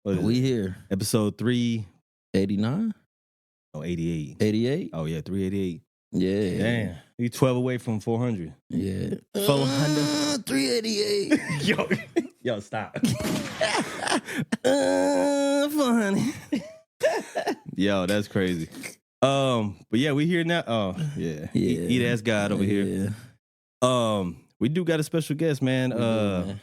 We here. Episode 89? 88. 88? Oh, yeah, 388. Yeah. Damn. You 12 away from 400. Yeah. 400. 388. Yo, stop. 400. Yo, that's crazy. But yeah, we here now. Oh, yeah. Eat ass God over here. We do got a special guest, man.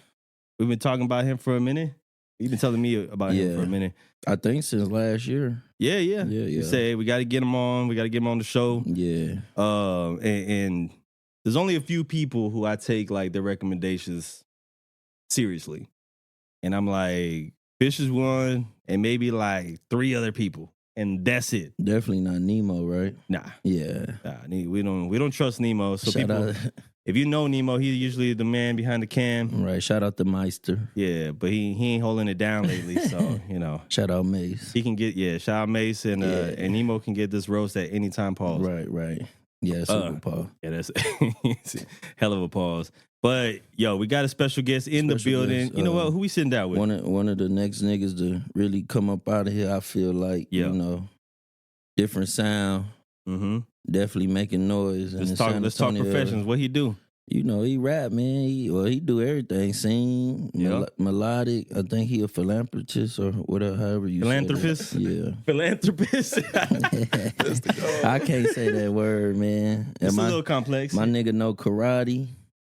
We've been talking about him for a minute. You've been telling me about him for a minute. I think since last year. Yeah. You say we got to get him on. We got to get him on the show. Yeah. And there's only a few people who I take like their recommendations seriously, and I'm like, Fish is one, and maybe like 3 other people, and that's it. Definitely not Nemo, right? Nah. Yeah. Nah, we don't trust Nemo. So Shout people. out. If you know Nemo, he's usually the man behind the cam. Right. Shout out to Meister. Yeah, but he ain't holding it down lately, so, you know. Shout out Mace. He can get, shout out Mace, and Nemo can get this roast at any time, pause. Right. Yeah, super pause. Yeah, that's hell of a pause. But, yo, we got a special guest in the building. Guest, you know what? Who we sitting down with? One of the next niggas to really come up out of here, I feel like, you know, different sound. Mm-hmm. Definitely making noise. Let's talk professions. What he do? You know, he rap, man. He do everything. Sing, melodic. I think he a philanthropist or whatever, however you philanthropist? Say that. Yeah. Philanthropist? I can't say that word, man. It's a little complex. My nigga know karate.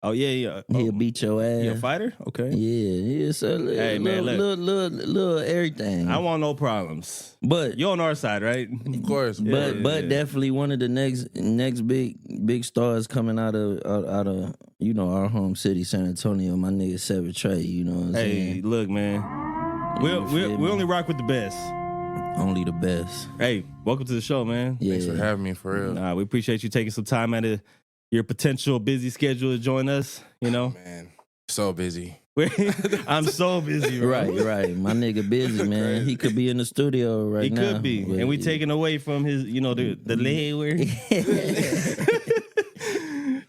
Oh, yeah. He'll beat your ass. You a fighter? Okay. Yeah. So little everything. I want no problems. But you're on our side, right? Of course. But definitely one of the next big stars coming out of you know, our home city, San Antonio. My nigga Seven Trey. You know what I'm saying? Hey, look, man. We only rock with the best. Only the best. Hey, welcome to the show, man. Yeah. Thanks for having me, for real. Nah, we appreciate you taking some time out of your potential busy schedule to join us, you know? Man, so busy. I'm so busy, bro. Right. My nigga busy, man. He could be in the studio right now. He could be. And we taking away from his, you know, the leg where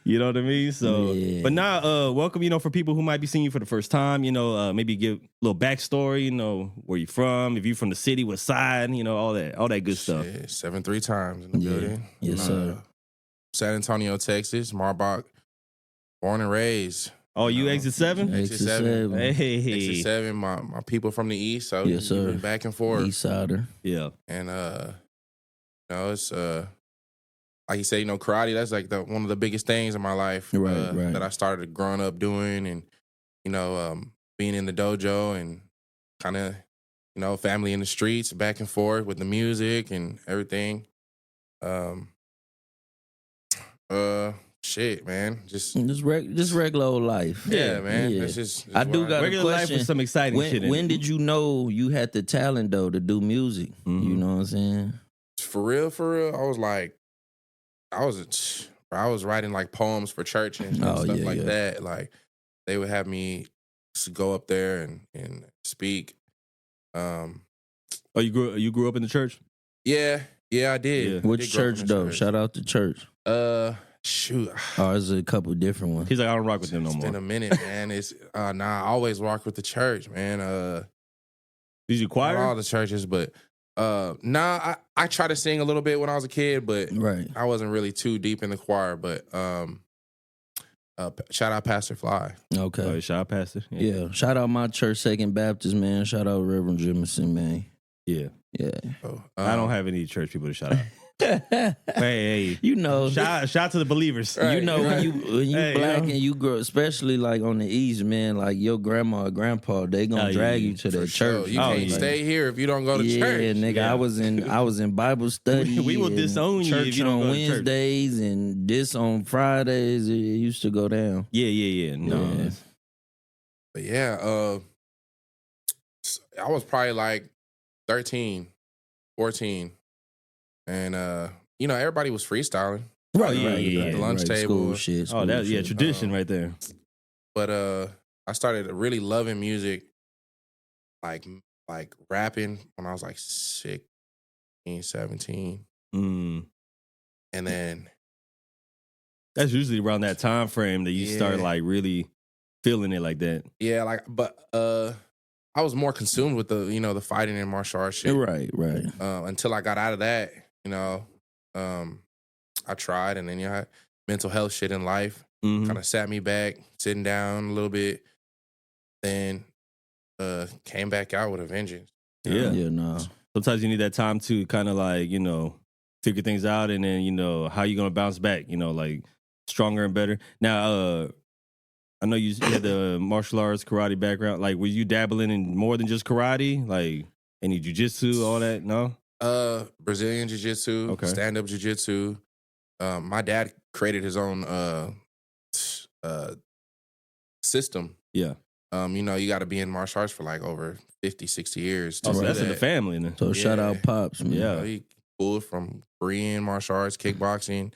you know what I mean? So, but now, welcome, you know, for people who might be seeing you for the first time, you know, maybe give a little backstory, you know, where you from, if you from the city, what side, you know, all that good stuff. 7-3 times in the building. Yes, sir. San Antonio, Texas, Marbach, born and raised. Oh, you exit 7? Exit 7. Hey. Exit 7, my people from the east, so yes, sir. Back and forth. East sider. Yeah. And you know, it's like you say, you know, karate, that's like one of the biggest things in my life. Right. That I started growing up doing, and, you know, being in the dojo and kind of, you know, family in the streets, back and forth with the music and everything. Shit, man. Just regular old life. Yeah, man. Yeah. That's just I do got regular a life question. with some exciting shit in When it. did you know you had the talent though to do music? Mm-hmm. You know what I'm saying? For real, I was writing like poems for church and stuff like that. Like they would have me go up there and speak. Oh, you grew up in the church? Yeah, I did. Which I did grow up church in the though? Shout out to church. Shoot. Oh, there's a couple different ones. He's like, I don't rock with them no more. It's been a minute, man. It's I always rock with the church, man. Did you choir? Not all the churches, but I tried to sing a little bit when I was a kid, but I wasn't really too deep in the choir. But shout out Pastor Fly. Okay. Oh, shout out Pastor. Yeah. Shout out my church, Second Baptist, man. Shout out Reverend Jemison, man. Yeah. Oh, I don't have any church people to shout out. hey, you know, shout to the believers. Right, you know, when you black and you grow, especially like on the east, man, like your grandma or grandpa, they gonna drag you to the church. You can't stay here if you don't go to church. Yeah, nigga, I was in Bible study. We will disown you church if you don't on go to Wednesdays and this on Fridays. It used to go down. Yeah. No. Yeah. But yeah, I was probably like 13, 14. And you know, everybody was freestyling. Right. At the lunch table. School that's shit. tradition right there. But I started really loving music, like rapping when I was like 16, 17. Mm. And then that's usually around that time frame that you start like really feeling it like that. Yeah, but I I was more consumed with the fighting and martial arts shit. Right. Until I got out of that, I tried, and then I had mental health shit in life kind of sat me back, sitting down a little bit, then came back out with a vengeance. Yeah. Yeah, no. Sometimes you need that time to kind of like, figure things out, and then, how you going to bounce back, like stronger and better. Now, I know you had the martial arts, karate background. Like, were you dabbling in more than just karate? Like, any jiu-jitsu, all that? No? Brazilian jiu-jitsu, okay. Stand-up jiu-jitsu. My dad created his own system. Yeah. You got to be in martial arts for like over 50, 60 years. So that's in the family. Then. So shout out Pops, man. Yeah. He pulled from Korean martial arts, kickboxing,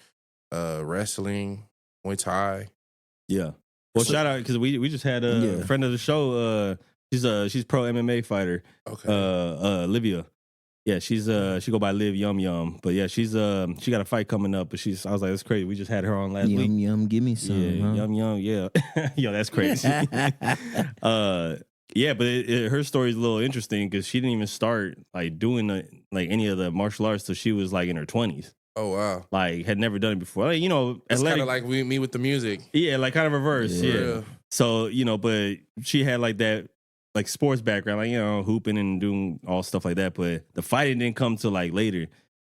wrestling, Muay Thai. Yeah. Well, shout out, because we just had a friend of the show. She's pro MMA fighter. Okay. Livia. Yeah, she go by Liv Yum Yum. But yeah, she got a fight coming up. But I was like, that's crazy. We just had her on last week. Yum, give me some. Yeah, huh? Yum Yum, yeah. Yo, that's crazy. Yeah, but her story is a little interesting because she didn't even start like doing any of the martial arts till she was like in her 20s. Oh wow! Like had never done it before. Like, it's kind of like me with the music. Yeah, like kind of reverse. Yeah. So but she had like that like sports background, like hooping and doing all stuff like that. But the fighting didn't come till like later,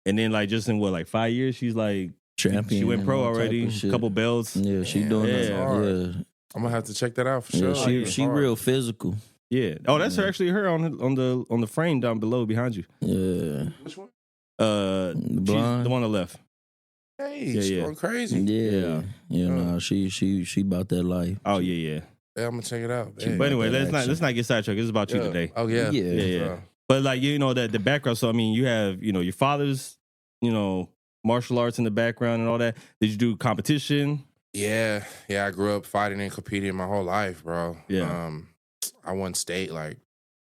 and then like just in 5 years, she's like champion. She went pro already, a couple belts. Yeah, she doing that. Yeah. I'm gonna have to check that out for sure. Yeah, she real physical. Yeah. Oh, that's actually her on the frame down below behind you. Yeah. Which one? The one on the left. Hey, she's going crazy. Yeah. No, she about that life. Oh yeah. Yeah, I'm gonna check it out. But anyway, let's not get sidetracked. It's about you today. Oh yeah. Yeah. But like the background. So I mean, you have your father's martial arts in the background and all that. Did you do competition? Yeah. I grew up fighting and competing my whole life, bro. Yeah. I won state like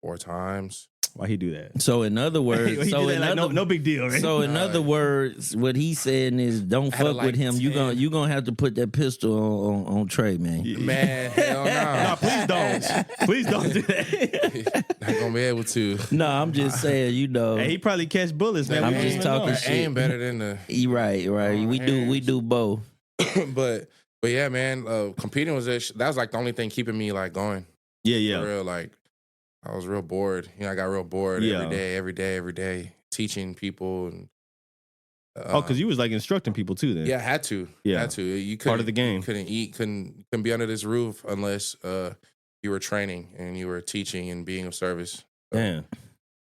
4 times. Why he do that? So in other words, no big deal, right? So in other words, what he's saying is, don't fuck with him. You gonna have to put that pistol on Trey, man. Man, hell no. No, please don't. Please don't do that. Not gonna be able to. No, I'm just saying, Hey, he probably catch bullets, man. I'm just talking shit. Aim better than the. Right. We do both. but yeah, man. Competing that was like the only thing keeping me like going. Yeah. For real, like. I was real bored. I got real bored every day, teaching people. And because you was like instructing people too then. Yeah, I had to. Yeah. Had to. You part of the game. You couldn't eat, couldn't be under this roof unless you were training and you were teaching and being of service. Damn.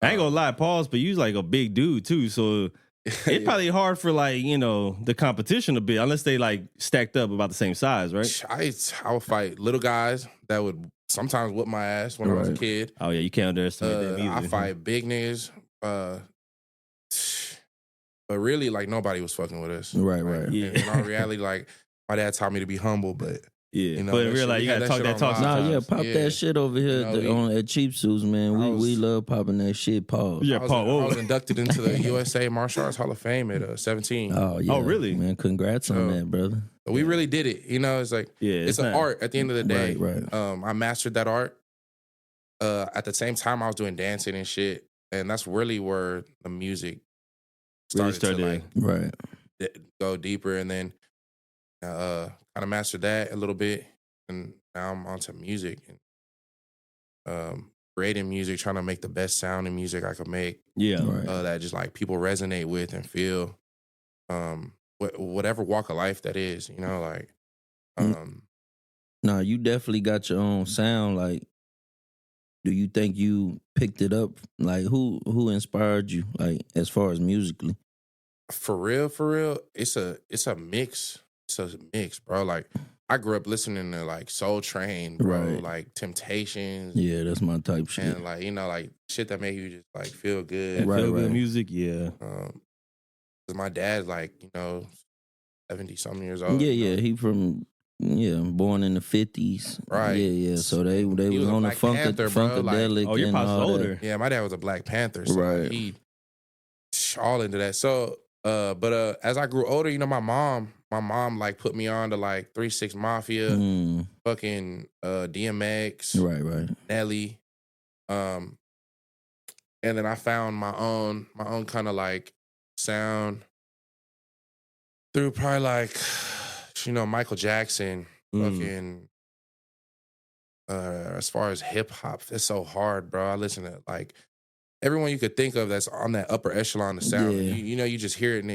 I ain't gonna lie, pause, but you was like a big dude too, so it's probably hard for like, the competition a bit, unless they like stacked up about the same size, right? I would fight little guys that would sometimes whip my ass when I was a kid. Oh yeah, you can't underestimate them either. I fight big niggas, but really like nobody was fucking with us. Right. Yeah. In all reality, like my dad taught me to be humble, but yeah, but in real life, you gotta talk that talk. Nah, pop that shit over here at Cheap Suits, man. We love popping that shit. Pause. Yeah, I was inducted into the USA Martial Arts Hall of Fame at 17. Oh yeah. Oh really? Man, congrats on that, brother. We really did it. It's like it's an art at the end of the day. Right. I mastered that art. At the same time, I was doing dancing and shit, and that's really where the music started to like go deeper, and then kind of mastered that a little bit, and now I'm onto music and creating music, trying to make the best sounding music I could make. Yeah, that just like people resonate with and feel. Whatever walk of life that is, like. No, you definitely got your own sound. Like, do you think you picked it up? Like, who inspired you? Like, as far as musically. For real, it's a mix. It's a mix, bro. Like, I grew up listening to like Soul Train, bro. Like Temptations. Yeah, that's my type shit. And like like shit that make you just like feel good. Feel good music, yeah. Cause my dad's like 70-something years old. Yeah. He born in the 50s. Right. Yeah. So they was on the Funkadelic. Oh, your pop's older. Yeah, my dad was a Black Panther. So he all into that. So but as I grew older, my mom like put me on to like 3 6 Mafia, fucking DMX, right, Nelly. And then I found my own kind of like sound through probably like, Michael Jackson, fucking. As far as hip hop, it's so hard, bro. I listen to like everyone you could think of that's on that upper echelon of sound. Yeah. You just hear it and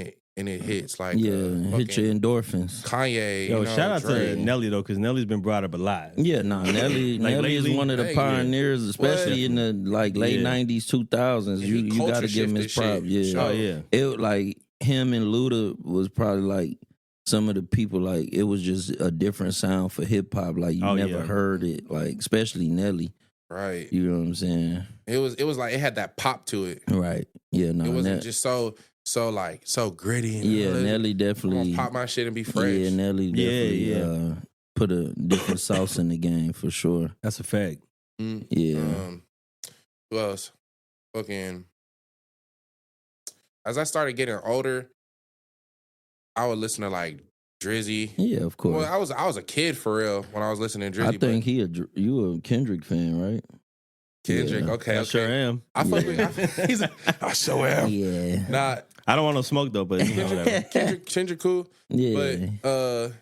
it hits like hit your endorphins. Kanye. Yo, shout out Dre. to Nelly though, because Nelly's been brought up a lot. Yeah, Nelly is one of the pioneers, especially in the late 90s, 2000s. You got to give him his props. Yeah. Oh yeah. It like him and Luda was probably like some of the people, like it was just a different sound for hip hop. Like you never heard it, like especially Nelly. Right. You know what I'm saying? It was like it had that pop to it. Right. Yeah. No. It wasn't just so gritty. And Nelly definitely I'm gonna pop my shit and be fresh. Yeah, Nelly definitely put a different sauce in the game for sure. That's a fact. Yeah. Who else? Fucking. As I started getting older, I would listen to like Drizzy. Yeah, of course. Well, I was a kid for real when I was listening to Drizzy. I think you a Kendrick fan, right? Kendrick, yeah. okay. I sure am. I fuck with. I sure am. Yeah. Nah, I don't want no smoke though, but Kendrick cool. Yeah. But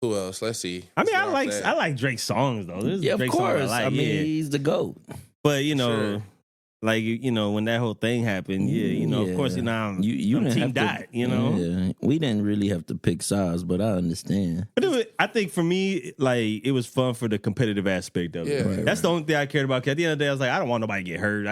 who else? Let's see. I mean, I like Drake's songs though. This is of Drake's course. song I like. I mean, he's the GOAT. But Sure. like when that whole thing happened, of course, I'm team Dot, Yeah. We didn't really have to pick sides, but I understand. But I think for me, like it was fun for the competitive aspect of it. Yeah. That's the only thing I cared about. 'Cause at the end of the day, I was like, I don't want nobody to get hurt.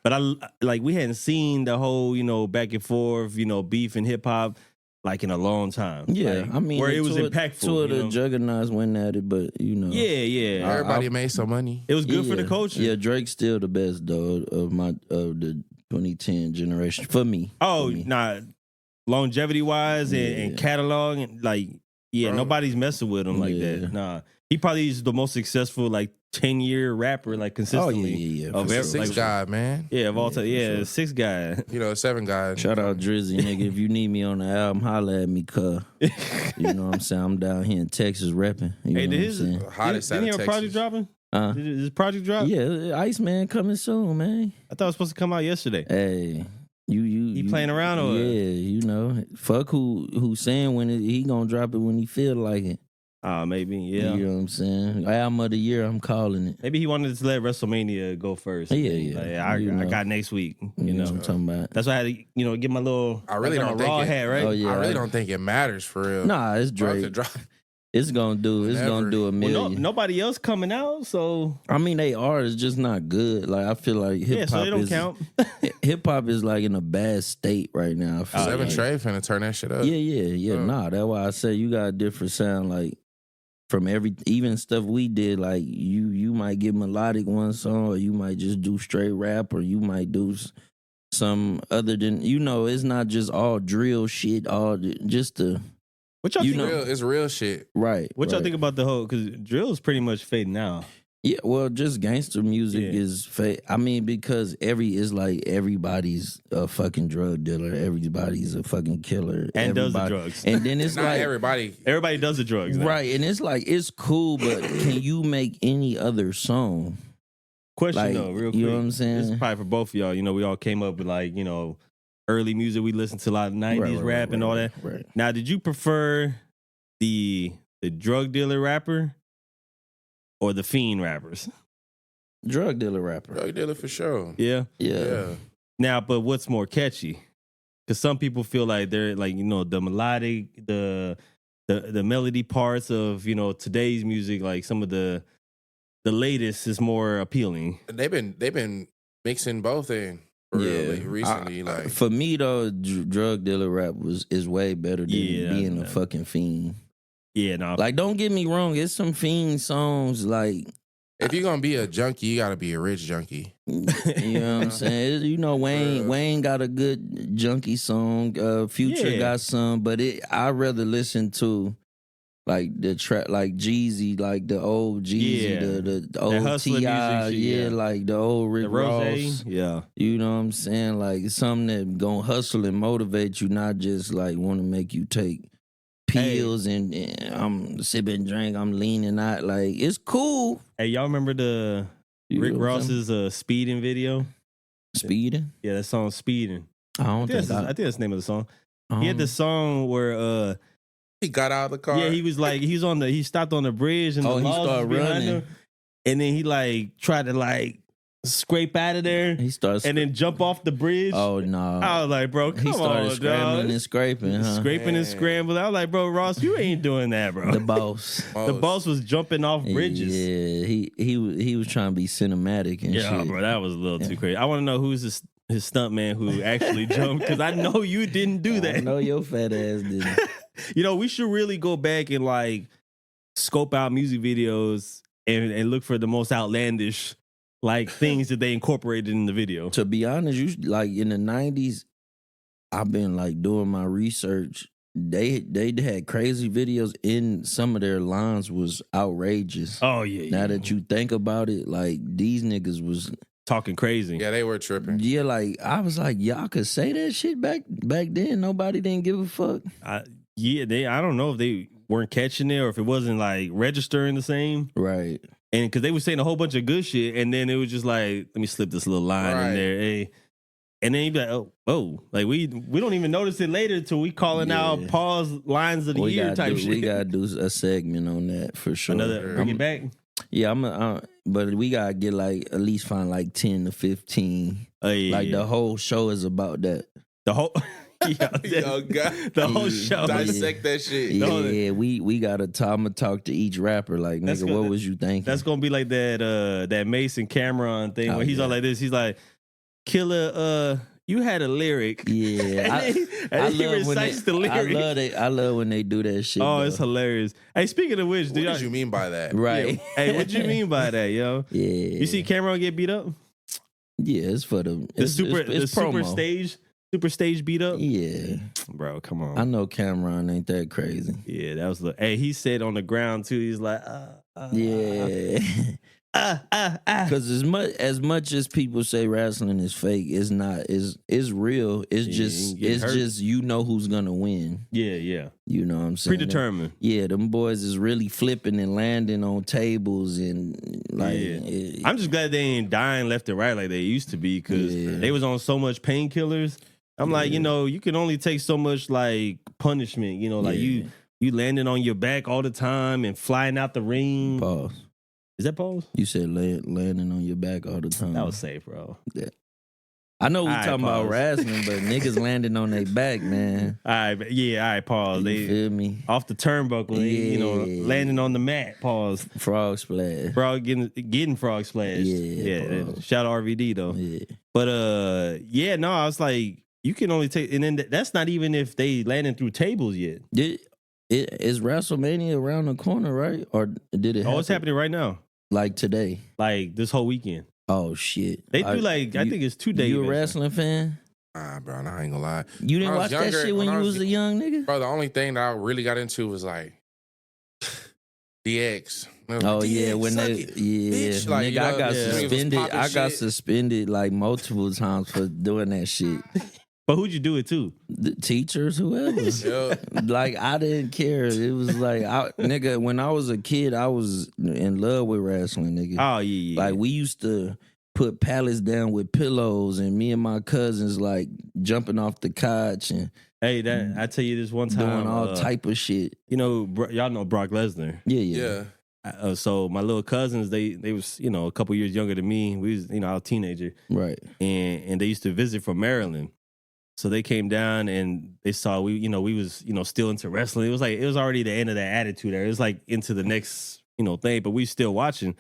But I we hadn't seen the whole back and forth, beef and hip hop like in a long time. Yeah, like, I mean, where it was impactful. Two of the juggernauts went at it, but Yeah. Everybody made some money. It was good for the culture. Yeah, Drake's still the best though of the 2010 generation for me. Oh, for me. nah, longevity wise and catalog and like nobody's messing with him like that. Nah, he probably is the most successful 10-year rapper consistently. Yeah. Of every six guy, man. Yeah, of all time. Yeah, sure. 6 guy. 7 guys. Shout out Drizzy, nigga. If you need me on the album, holla at me, cuh. You know what I'm saying? I'm down here in Texas repping. Hey, did his hottest didn't he have a Texas. project dropping? Did his project drop? Yeah, Iceman coming soon, man. I thought it was supposed to come out yesterday. Hey, you playing around or? Yeah, fuck who saying when he gonna drop it when he feel like it. Maybe, yeah. You know what I'm saying? Album of the year, I'm calling it. Maybe he wanted to let WrestleMania go first. Yeah. I got next week. You know what I'm talking about. That's why I had to get my little. I really don't think raw hat, right? Oh, yeah. I really don't think it matters for real. Nah, it's Drake. It's gonna do a million. Well, nobody else coming out, so I mean, they are. It's just not good. Like I feel like hip hop. so they don't count. Hip hop is like in a bad state right now. I feel 7 Trey finna turn that shit up. Yeah. Nah, that's why I say you got a different sound. Like from even stuff we did. Like you might get melodic one song, or you might just do straight rap, or you might do some other than it's not just all drill shit. Just the. What y'all think? It's real shit. Right. What y'all think about the whole? Because drill is pretty much fading out. Yeah, well, just gangster music is fake. I mean, because everybody's a fucking drug dealer. Everybody's a fucking killer. And does the drugs. And then it's Not like everybody does the drugs. Now. Right. And it's like it's cool, but can you make any other song? Question though, real quick. You know what I'm saying? This is probably for both of y'all. We all came up with early music. We listened to a lot of 90s rap and all that. Right. Now, did you prefer the drug dealer rapper or the fiend rappers? Drug dealer rapper. Drug dealer for sure. Yeah? Yeah. Now, but what's more catchy? Because some people feel like they're the melodic, the melody parts of, today's music, like some of the latest is more appealing. They've been mixing both in. Recently, for me though, drug dealer rap is way better than being a fucking fiend. Yeah, no. Like, don't get me wrong, it's some fiend songs like. If you're gonna be a junkie, you gotta be a rich junkie. You know what I'm saying? Wayne got a good junkie song. Future got some, but I rather listen to. Like the track, like Jeezy, like the old Jeezy, the old T.I., like the old Rick Ross. Yeah. You know what I'm saying? Like something that gonna hustle and motivate you, not just like want to make you take pills and I'm sipping drink, I'm leaning out. Like, it's cool. Hey, y'all remember Rick Ross's speeding video. Speeding? Yeah, that song Speeding. I think that's the name of the song. He had this song where he got out of the car. Yeah, he was like he stopped on the bridge and he started running him, and then he like tried to like scrape out of there. He starts and then jump off the bridge. Oh no! I was like, bro, come on, he started on, scrambling and scraping, huh? Scraping and scrambling. I was like, bro, Ross, you ain't doing that, bro. The boss. The boss was jumping off bridges. Yeah, he was trying to be cinematic and shit. Yeah, bro, that was a little too crazy. I want to know who's his stunt man who actually jumped, because I know you didn't do that. I know your fat ass didn't. We should really go back and like scope out music videos and look for the most outlandish like things that they incorporated in the video. To be honest, you like in the 90s, I've been like doing my research. They had crazy videos, in some of their lines was outrageous. Oh yeah. Now that you think about it, like these niggas was talking crazy. Yeah, they were tripping. Yeah, like I was like, y'all could say that shit back then. Nobody didn't give a fuck. I don't know if they weren't catching it or if it wasn't like registering the same. Right. And because they were saying a whole bunch of good shit, and then it was just like, let me slip this little line in there, hey. And then you'd be like, oh, like we don't even notice it later till we calling out pause lines of the year type shit. We gotta do a segment on that for sure. Bring it back. Yeah, but we gotta get like at least find like 10 to 15. Like the whole show is about that. The whole. The whole show. Dissect that shit. Yeah, we gotta I'm gonna talk to each rapper like, nigga, what was you thinking? That's gonna be like that Mason Cameron thing where he's all like this. He's like, Killer, you had a lyric. Yeah. I love when they do that shit. Oh, it's hilarious. Hey, speaking of which, what did you mean by that? Right. Yeah. Hey, what you mean by that, yo? Yeah. You see Cameron get beat up? Yeah, it's for the super stage beat up? Yeah. Bro, come on. I know Cameron ain't that crazy. Yeah, that was hey, he said on the ground too, he's like, yeah. Because as much as people say wrestling is fake, it's not. It's real. It's just you know who's gonna win. Yeah. You know what I'm saying? Predetermined. Yeah, them boys is really flipping and landing on tables and like. Yeah. I'm just glad they ain't dying left and right like they used to be, because they was on so much painkillers. I'm like, you can only take so much like punishment. Like you landing on your back all the time and flying out the ring. Pause. Is that pause? You said landing on your back all the time. That was safe, bro. Yeah. I know we talking about wrestling, but niggas landing on their back, man. All right, pause. You feel me? Off the turnbuckle, landing on the mat, pause. Frog splash. Frog getting frog splash. Yeah. Shout out RVD though. Yeah. But I was like, you can only take, and then that's not even if they landing through tables yet. Is WrestleMania around the corner, right? Or did it happen? Oh, it's happening right now. Like today? Like this whole weekend. Oh, shit. They do I think it's 2 days. You a wrestling fan? Nah, bro, I ain't gonna lie. You didn't watch that shit when you was a young nigga? Bro, the only thing that I really got into was like DX. Oh DX, yeah, when they bitch. Like, nigga, I got suspended. I got suspended like multiple times for doing that shit. But who'd you do it to? The teachers, whoever. Like, I didn't care. It was like, nigga, when I was a kid, I was in love with wrestling, nigga. Oh, yeah. Like, we used to put pallets down with pillows, and me and my cousins, like, jumping off the couch and hey, I tell you this one time. Doing all type of shit. Y'all know Brock Lesnar. Yeah. So my little cousins, they was, a couple years younger than me. We was, I was a teenager. Right. And they used to visit from Maryland. So they came down and they saw we was, still into wrestling. It was already the end of that attitude era. It was like into the next, thing, but we still watching.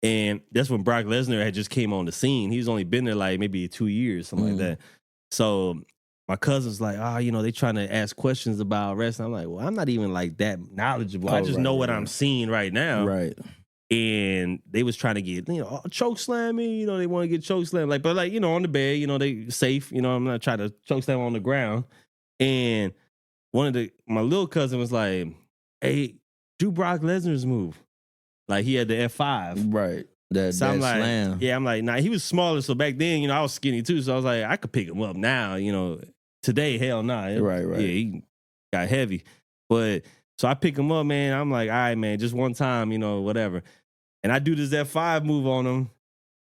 And that's when Brock Lesnar had just came on the scene. He's only been there like maybe 2 years, something like that. So my cousin's like, they trying to ask questions about wrestling. I'm like, well, I'm not even like that knowledgeable. I just know what I'm seeing right now. Right. And they was trying to get, choke slam me. They want to get choke slam. Like, but like, on the bed, they safe. I'm not trying to choke slam on the ground. And my little cousin was like, hey, do Brock Lesnar's move. Like, he had the F5. Right. That slam. Yeah, I'm like, nah, he was smaller. So back then, I was skinny too. So I was like, I could pick him up now. Today, hell nah. Right. Yeah, he got heavy. But so I pick him up, man. I'm like, all right, man, just one time, whatever. And I do this F5 move on him.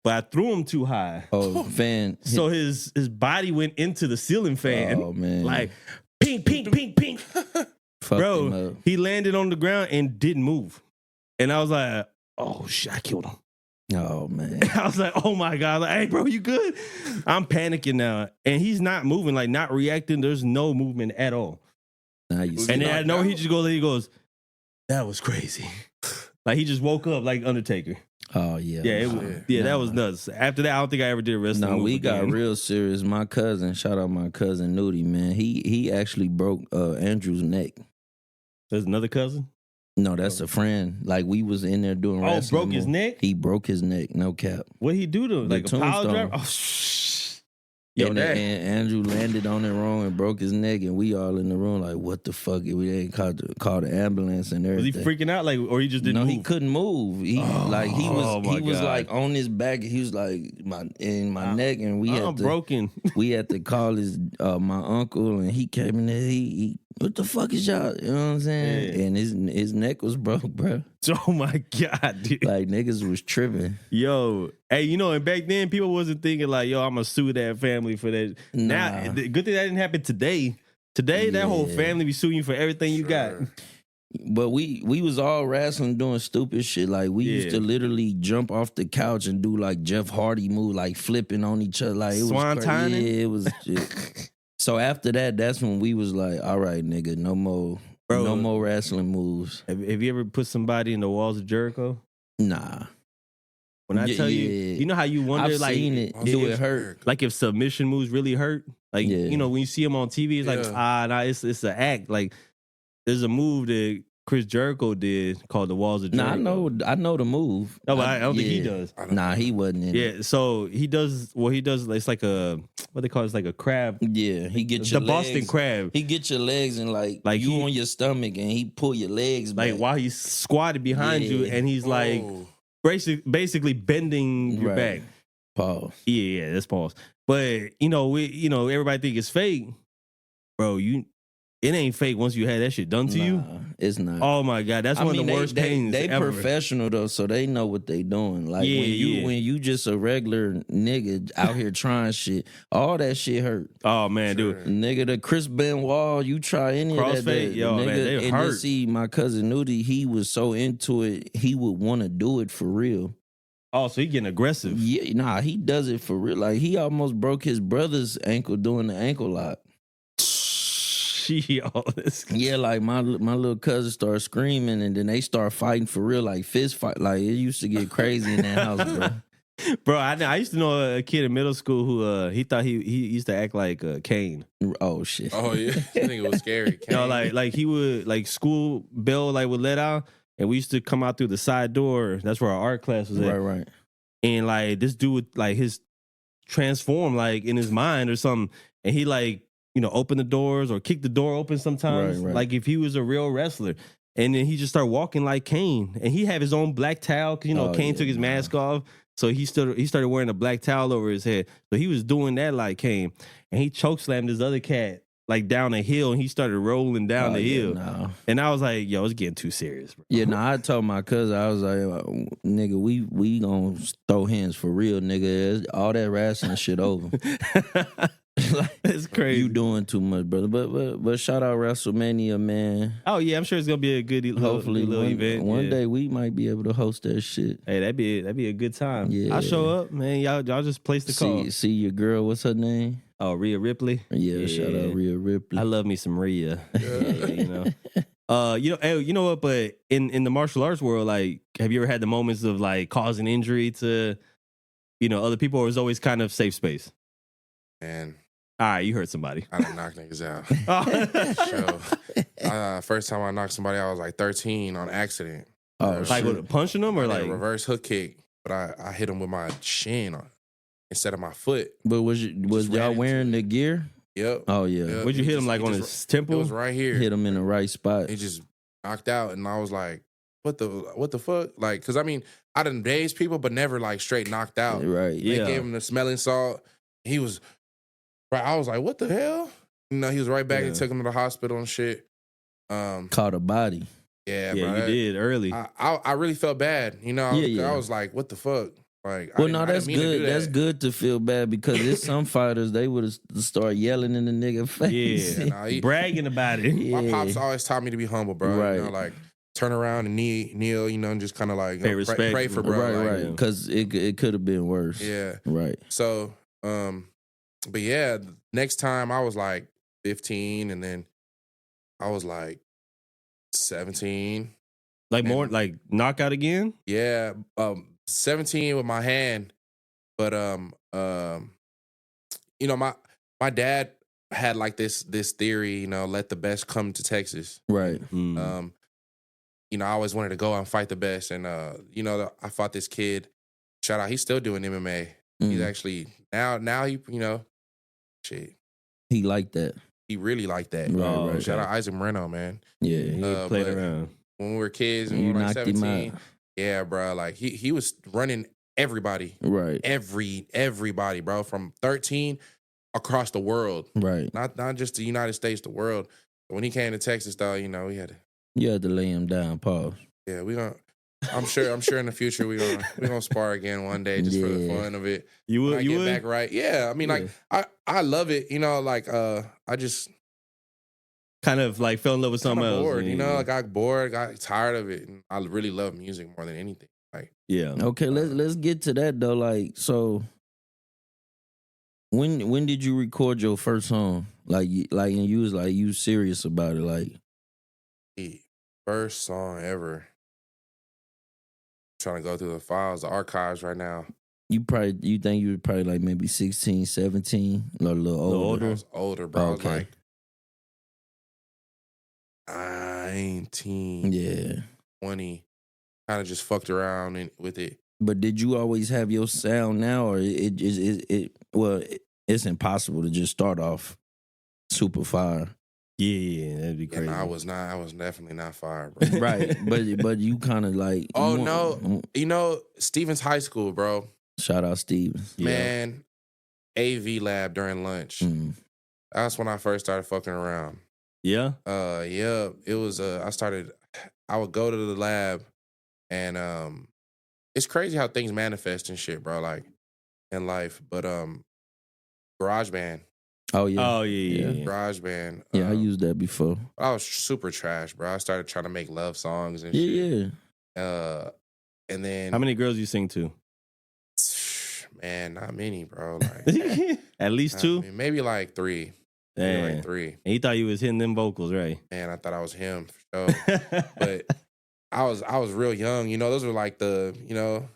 but I threw him too high. Oh, fan. So his body went into the ceiling fan. Oh, man. Like, ping, ping, ping, ping. Bro, he landed on the ground and didn't move. And I was like, oh, shit, I killed him. Oh, man. I was like, oh, my God. Like, hey, bro, you good? I'm panicking now. And he's not moving, like, not reacting. There's no movement at all. And then I know he just goes, that was crazy. Like, he just woke up like Undertaker. Oh, yeah. Yeah, that was nuts. After that, I don't think I ever did wrestling. No, we got real serious. My cousin, shout out my cousin Nudie, man. He actually broke Andrew's neck. There's another cousin? No, that's a friend. Like, we was in there doing wrestling. Oh, broke his neck? He broke his neck, no cap. What'd he do to him? Like a pile driver? Oh, yeah, and Andrew landed on it wrong and broke his neck, and we all in the room like, what the fuck? We ain't called the ambulance and everything. Was he freaking out, like, or he just didn't move? No, he couldn't move. He was like on his back. He was like my neck, and we had to, broken. We had to call his my uncle, and he came in there. He what the fuck is y'all? You know what I'm saying? Yeah. And his neck was broke, bro. Oh my God, dude. Like, niggas was tripping. Yo, hey, and back then people wasn't thinking like, yo, I'm gonna sue that family for that. Nah. Now, the good thing that didn't happen today. Today, that whole family be suing you for everything you got. But we was all wrestling doing stupid shit. Like, we used to literally jump off the couch and do like Jeff Hardy move, like flipping on each other. Like, it was Swan-tining? Yeah, it was shit. So after that, that's when we was like, all right, nigga, no more wrestling moves. Have you ever put somebody in the walls of Jericho? Nah. When I tell you, you know how you wonder, I've like, seen it. Do it hurt? Like if submission moves really hurt, like when you see them on TV, it's like nah, it's an act. Like there's a move that Chris Jericho did called the Walls of Jericho. Nah, I know the move. No, but I don't think he does. Nah, he wasn't in it. Yeah, so he does. Well, he does. It's like a what they call it. It's like a crab. Yeah, he gets your the legs, Boston crab. He gets your legs and like you on your stomach, and he pull your legs back. Like while he's squatted behind you, and he's like basically bending your back. Pause. Yeah, that's pause. But everybody think it's fake, bro. It ain't fake once you had that shit done to you. It's not. Oh my God, that's one of the worst pains They ever. professional though, so they know what they doing. Like when you just a regular nigga out here trying shit, all that shit hurt. Oh man, dude, nigga, the Chris Benoit, you try any Crossfade, of that, yo, nigga, man, they and hurt. then see my cousin Nudie, he was so into it, he would want to do it for real. Oh, so he getting aggressive? Yeah, nah, he does it for real. Like he almost broke his brother's ankle doing the ankle lock. Yeah, like my little cousin started screaming, and then they start fighting for real, like fist fight. Like it used to get crazy in that house, bro. Bro, I used to know a kid in middle school who he thought he used to act like Kane. Oh shit. Oh yeah, I think it was scary. No, like he would like school bell would let out, and we used to come out through the side door. That's where our art class was at. Right. And like this dude would like his transform like in his mind or something, and he like open the doors or kick the door open sometimes, right. like if he was a real wrestler. And then he just started walking like Kane, and he had his own black towel. Cause Kane took his mask off, so he started wearing a black towel over his head. So he was doing that like Kane, and he chokeslammed this other cat like down a hill, and he started rolling down the hill. No. And I was like, yo, it's getting too serious, bro. Yeah, no, I told my cousin, I was like, nigga, we gonna throw hands for real, nigga. All that wrestling shit over. Like, that's crazy. You doing too much, brother. But shout out WrestleMania, man. Oh yeah, I'm sure it's gonna be a good hopefully little event. One day we might be able to host that shit. Hey, that'd be a good time. Yeah, I'll show up, man. Y'all just place the call. See your girl. What's her name? Oh, Rhea Ripley. Yeah, shout out Rhea Ripley. I love me some Rhea. You know what? But in the martial arts world, like, have you ever had the moments of like causing injury to, other people, or is always kind of safe space? Man. All right, you heard somebody. I done knock niggas out. So, first time I knocked somebody out, I was like 13 on accident. Like punching them or I like did a reverse hook kick, but I hit him with my shin instead of my foot. But was y'all wearing the gear? Yep. Oh yeah. Yep. Would you hit him like on his temple? It was right here. Hit him in the right spot. He just knocked out, and I was like, "What the fuck?" Like, because I mean, I done dazed people, but never like straight knocked out. Right. They gave him the smelling salt. He was. Right, I was like, what the hell? He was right back and took him to the hospital and shit. Caught a body. Yeah, bro. You did early. I really felt bad. I was like, what the fuck? Like, well, no, that's good. That's good to feel bad because there's some fighters they would have start yelling in the nigga face. Yeah, bragging about it. My pops always taught me to be humble, bro. Right. You know, like turn around and kneel, you know, and just kind of like pray for bro. Right. Because it could have been worse. Yeah. Right. So, but yeah, next time I was like 15, and then I was like 17. Like more like knockout again? Yeah. 17 with my hand, but you know, my dad had like this theory, you know, let the best come to Texas. Right. You know, I always wanted to go and fight the best, and you know, I fought this kid. Shout out, he's still doing MMA. He's actually now he, you know, shit. He liked that. He really liked that. Right. Shout out Isaac Moreno, man. Yeah, he played around. When we were kids and we were like 17, yeah, bro. Like he was running everybody, right? Everybody, bro, from 13 across the world, right? Not just the United States, the world. When he came to Texas, though, you know, you had to lay him down. Pause. Yeah, I'm sure in the future we gonna spar again one day just for the fun of it. You would get back right? Yeah, I mean, like I love it. You know, like I just kind of like fell in love with something else. Bored, you know, I got bored, got tired of it, and I really love music more than anything. Like, yeah. Okay, let's get to that though. Like, so when did you record your first song? Like, and you was like you serious about it? Like, the first song ever. I'm trying to go through the files, the archives right now. You think you were probably like maybe 16, 17, a little older? I was older, bro. Okay. I was like 19, 20. Kind of just fucked around with it. But did you always have your sound now, or it's impossible to just start off super fire? Yeah, that'd be crazy. And I was definitely not fire, bro. Right, but you kind of like. You know, Stevens High School, bro. Shout out Stevens, man. AV lab during lunch. That's when I first started fucking around. Yeah. Yeah. It was. I would go to the lab, and it's crazy how things manifest and shit, bro. Like in life, but garage band. Oh yeah. Garage band. Yeah, I used that before. I was super trash, bro. I started trying to make love songs and shit. Yeah. And then how many girls you sing to? Man, not many, bro. Like at least 2? Maybe like 3. Maybe like 3. And he thought you was hitting them vocals, right? Man, I thought I was him for sure. But I was real young. You know, those were like the, you know,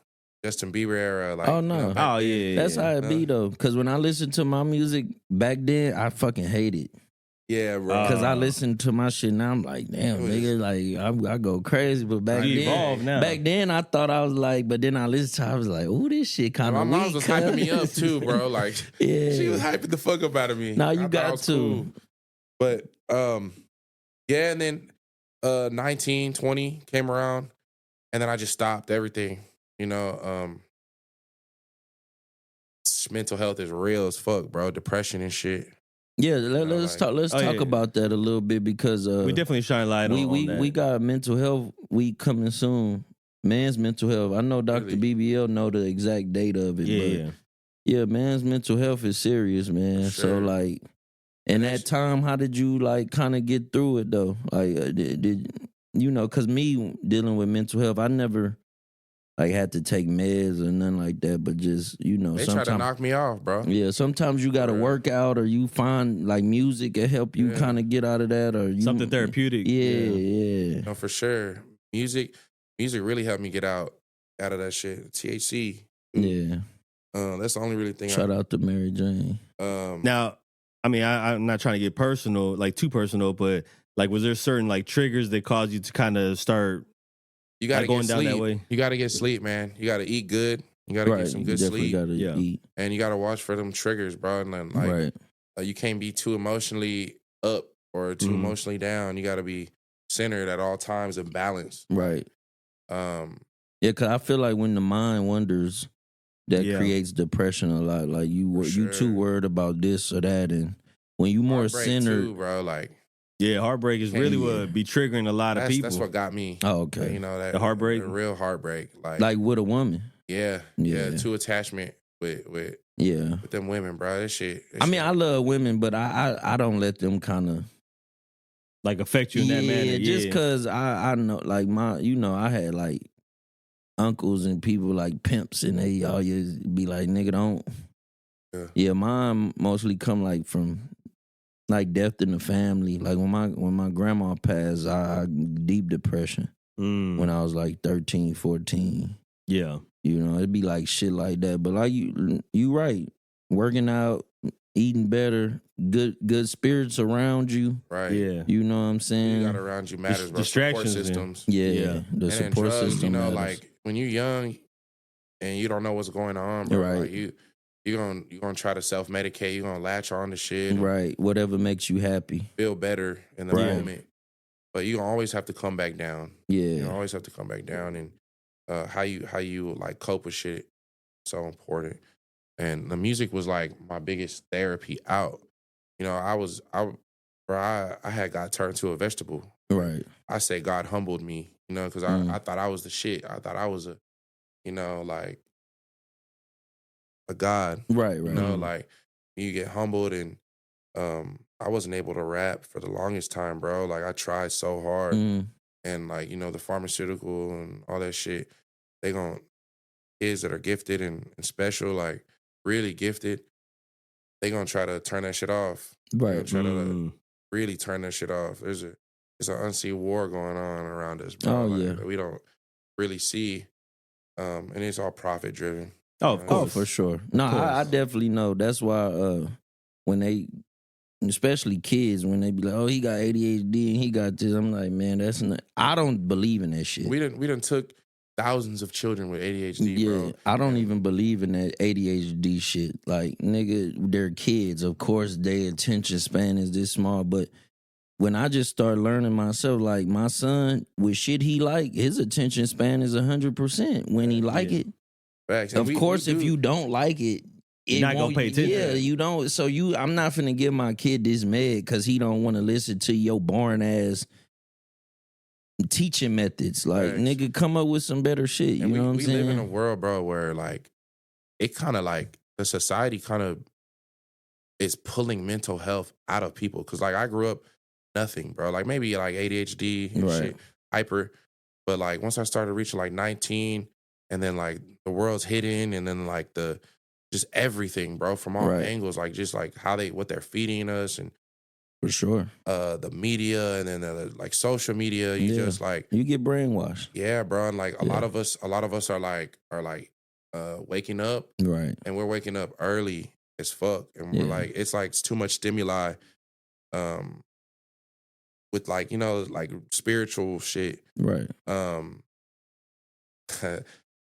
Justin Bieber era. Like, oh no. You know, that's how it be though. Because when I listened to my music back then, I fucking hate it. Yeah, bro. Because I listen to my shit now, I'm like, damn, nigga, like I go crazy. But back then, I thought I was like, but then I listened to, I was like, oh, this shit kind of. My mom was hyping me up too, bro. Like, she was hyping the fuck up out of me. Now you got to. Cool. But yeah, and then 19, 20 came around, and then I just stopped everything. You know, mental health is real as fuck, bro. Depression and shit. Yeah, let's talk about that a little bit because we definitely shine light on that. We got mental health week coming soon. Man's mental health. I know Dr. BBL know the exact date of it. But yeah, man's mental health is serious, man. Sure. So like, in that time, how did you like kind of get through it though? Like, did you know? Because me dealing with mental health, I never like had to take meds or nothing like that, but just, you know, they try to knock me off, bro. Yeah, sometimes you got to work out, or you find like music can help you kind of get out of that, or something therapeutic. Yeah. No, for sure. Music really helped me get out of that shit. THC. Yeah. That's the only really thing. Shout out to Mary Jane. Now, I mean, I'm not trying to get personal, like too personal, but like, was there certain like triggers that caused you to kind of start? You gotta going get down sleep. That way. You gotta get sleep, man. You gotta eat good. You gotta get some good sleep. Eat. And you gotta watch for them triggers, bro. And then like, you can't be too emotionally up or too emotionally down. You gotta be centered at all times and balanced. Right. Because I feel like when the mind wanders, that creates depression a lot. Like you too worried about this or that, and when you more centered, too, bro. Like. Yeah, heartbreak is really what be triggering a lot of people. That's what got me. Oh, okay. You know, that the heartbreak, the real heartbreak, like with a woman. Yeah. Too attachment with them women, bro. That shit. I mean, I love women, but I don't let them kind of like affect you in that manner. Just because I know, like I had like uncles and people like pimps, and they always be like, nigga, don't. Yeah, mine mostly come like from like death in the family. Like when my grandma passed, I deep depression when I was like 13, 14. Yeah. It'd be like shit like that. But like you right. Working out, eating better, good spirits around you. Right. Yeah. You know what I'm saying? You got around you matters, bro. Distractions. Support systems. Yeah. The support drugs, system. Like when you're young and you don't know what's going on, bro. Right. Like you're gonna try to self-medicate, you're gonna latch on to shit. Right. Whatever makes you happy. Feel better in the moment. But you always have to come back down. Yeah. You always have to come back down, and how you like cope with shit so important. And the music was like my biggest therapy out. I had got turned to a vegetable. Right. I say God humbled me, because I thought I was the shit. I thought I was like a god. Right. Like you get humbled, and I wasn't able to rap for the longest time, bro. Like I tried so hard. And like, the pharmaceutical and all that shit, kids that are gifted and special, like really gifted, they gonna try to turn that shit off. Right. Try to really turn that shit off. It's an unseen war going on around us, bro. That we don't really see. And it's all profit driven. Oh, of course. Oh, for sure. No, I definitely know. That's why when they, especially kids, when they be like, oh, he got ADHD and he got this, I'm like, man, that's not, I don't believe in that shit. We done took thousands of children with ADHD, bro. I don't even believe in that ADHD shit. Like, nigga, they're kids. Of course, their attention span is this small. But when I just start learning myself, like my son, with shit he like, his attention span is 100% when he like it. Facts. Of course, if you don't like it, you're not gonna pay attention. Yeah, you don't. So I'm not finna give my kid this med because he don't want to listen to your boring ass teaching methods. Like, nigga, come up with some better shit. You know what I'm saying? We live in a world, bro, where like it kind of like the society kind of is pulling mental health out of people. Cause like I grew up nothing, bro. Like maybe like ADHD and shit, hyper. But like once I started reaching like 19, and then like the world's hidden, and then like just everything, bro, from all angles, like just like what they're feeding us, and for sure, the media, and then like social media, just like you get brainwashed. Yeah, bro, and like a lot of us are like waking up, right, and we're waking up early as fuck, and we're like it's too much stimuli, with like like spiritual shit, right.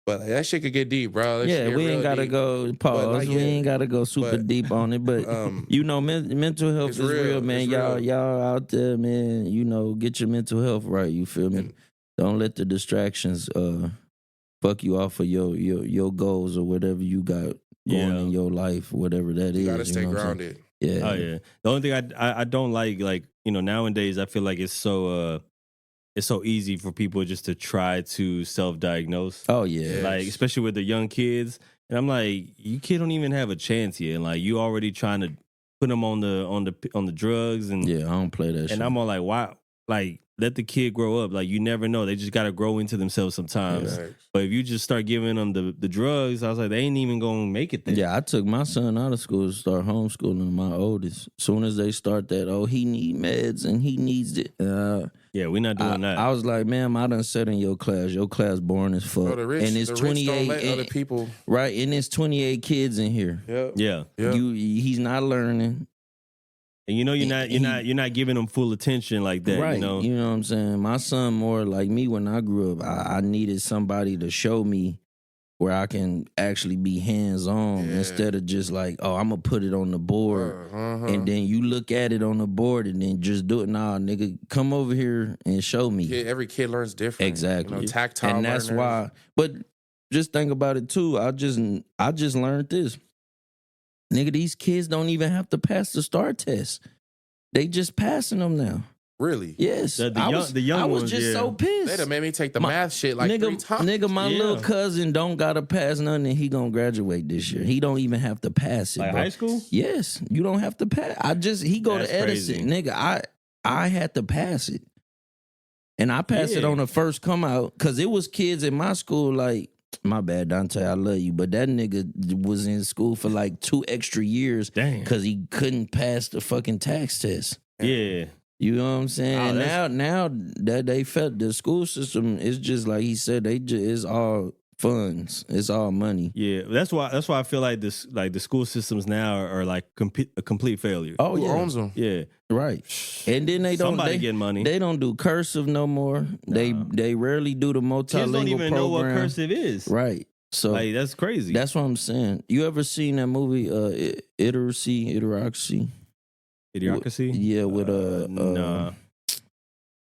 But that shit could get deep, bro. We ain't gotta go pause. Like, we ain't gotta go super deep on it. But mental health is real, man. Y'all out there, man. Get your mental health right. You feel me? Don't let the distractions fuck you off of your goals or whatever you got going in your life, whatever that is. You gotta stay grounded. Yeah. Oh yeah. The only thing I don't like nowadays I feel like it's so easy for people just to try to self-diagnose. Oh yeah. Like especially with the young kids. And I'm like, you kid don't even have a chance yet. And like you already trying to put them on the drugs and I don't play that shit. And I'm all like, why? Like let the kid grow up. Like you never know. They just gotta grow into themselves sometimes. Yeah. But if you just start giving them the drugs, I was like, they ain't even gonna make it there. Yeah, I took my son out of school to start homeschooling my oldest. As soon as they start that, he need meds and he needs it. Yeah, we're not doing that. I was like, ma'am, I done sat in your class. Your class boring as fuck. Bro, the rich, and it's 28 don't let other people. Right, and it's 28 kids in here. Yeah. He's not learning. And you're not giving them full attention like that. Right. You know what I'm saying? My son more like me when I grew up. I needed somebody to show me where I can actually be hands-on instead of just like, I'm going to put it on the board. And then you look at it on the board and then just do it. Nah, nigga, come over here and show me. Every kid learns different. Exactly. Tactile and that's learners. why. But just think about it too. I just learned this. Nigga, these kids don't even have to pass the STAR test. They just passing them now. Really? Yes. The young I was ones, just so pissed. They done made me take the math shit like 3 times. Nigga, my little cousin don't gotta pass nothing and he gonna graduate this year. He don't even have to pass it, like bro. high school? Yes. You don't have to pass. He go That's to Edison. crazy. Nigga, I had to pass it. And I passed it on the first come out because it was kids in my school like, my bad, Dante, I love you. But that nigga was in school for like 2 extra years because he couldn't pass the fucking tax test. Yeah. You know what I'm saying? Now that they felt the school system is just like he said, it's all funds. It's all money. Yeah. That's why I feel like the school systems now are like a complete failure. Oh, Who owns them? Yeah. Right. And then they get money. They don't do cursive no more. They rarely do the multilingual Kids don't even know what program. cursive is. Right. So like that's crazy. That's what I'm saying. You ever seen that movie Idiocracy? Idiocracy? Yeah, with nah.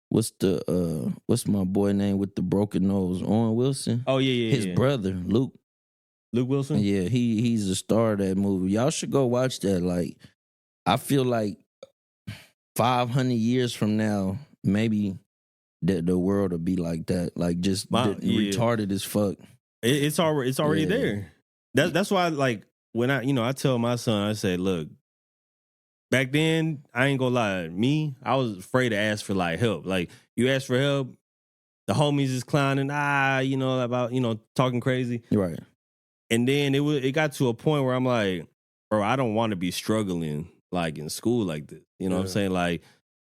What's my boy name with the broken nose? Owen Wilson. Oh yeah. His brother, Luke Wilson? Yeah, he's a star of that movie. Y'all should go watch that. Like, I feel like 500 years from now, maybe the world will be like that. Like just retarded as fuck. It's already there. That's why like when I tell my son, I say, look, back then, I ain't gonna lie. I was afraid to ask for like help. Like you ask for help, the homies is clowning, about talking crazy. Right. And then it got to a point where I'm like, bro, I don't want to be struggling like in school like this. You know what I'm saying? Like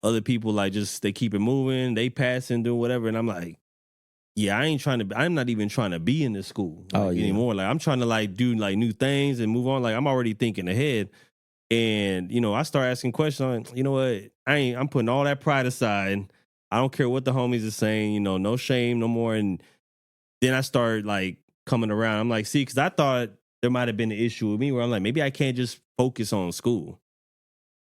other people like just they keep it moving, they pass and do whatever, and I'm like, yeah, I'm not even trying to be in this school anymore. Like I'm trying to like do like new things and move on. Like I'm already thinking ahead. And, I start asking questions. You know what? I'm putting all that pride aside. I don't care what the homies are saying, no shame no more. And then I start like coming around. I'm like, see, because I thought there might have been an issue with me where I'm like, maybe I can't just focus on school.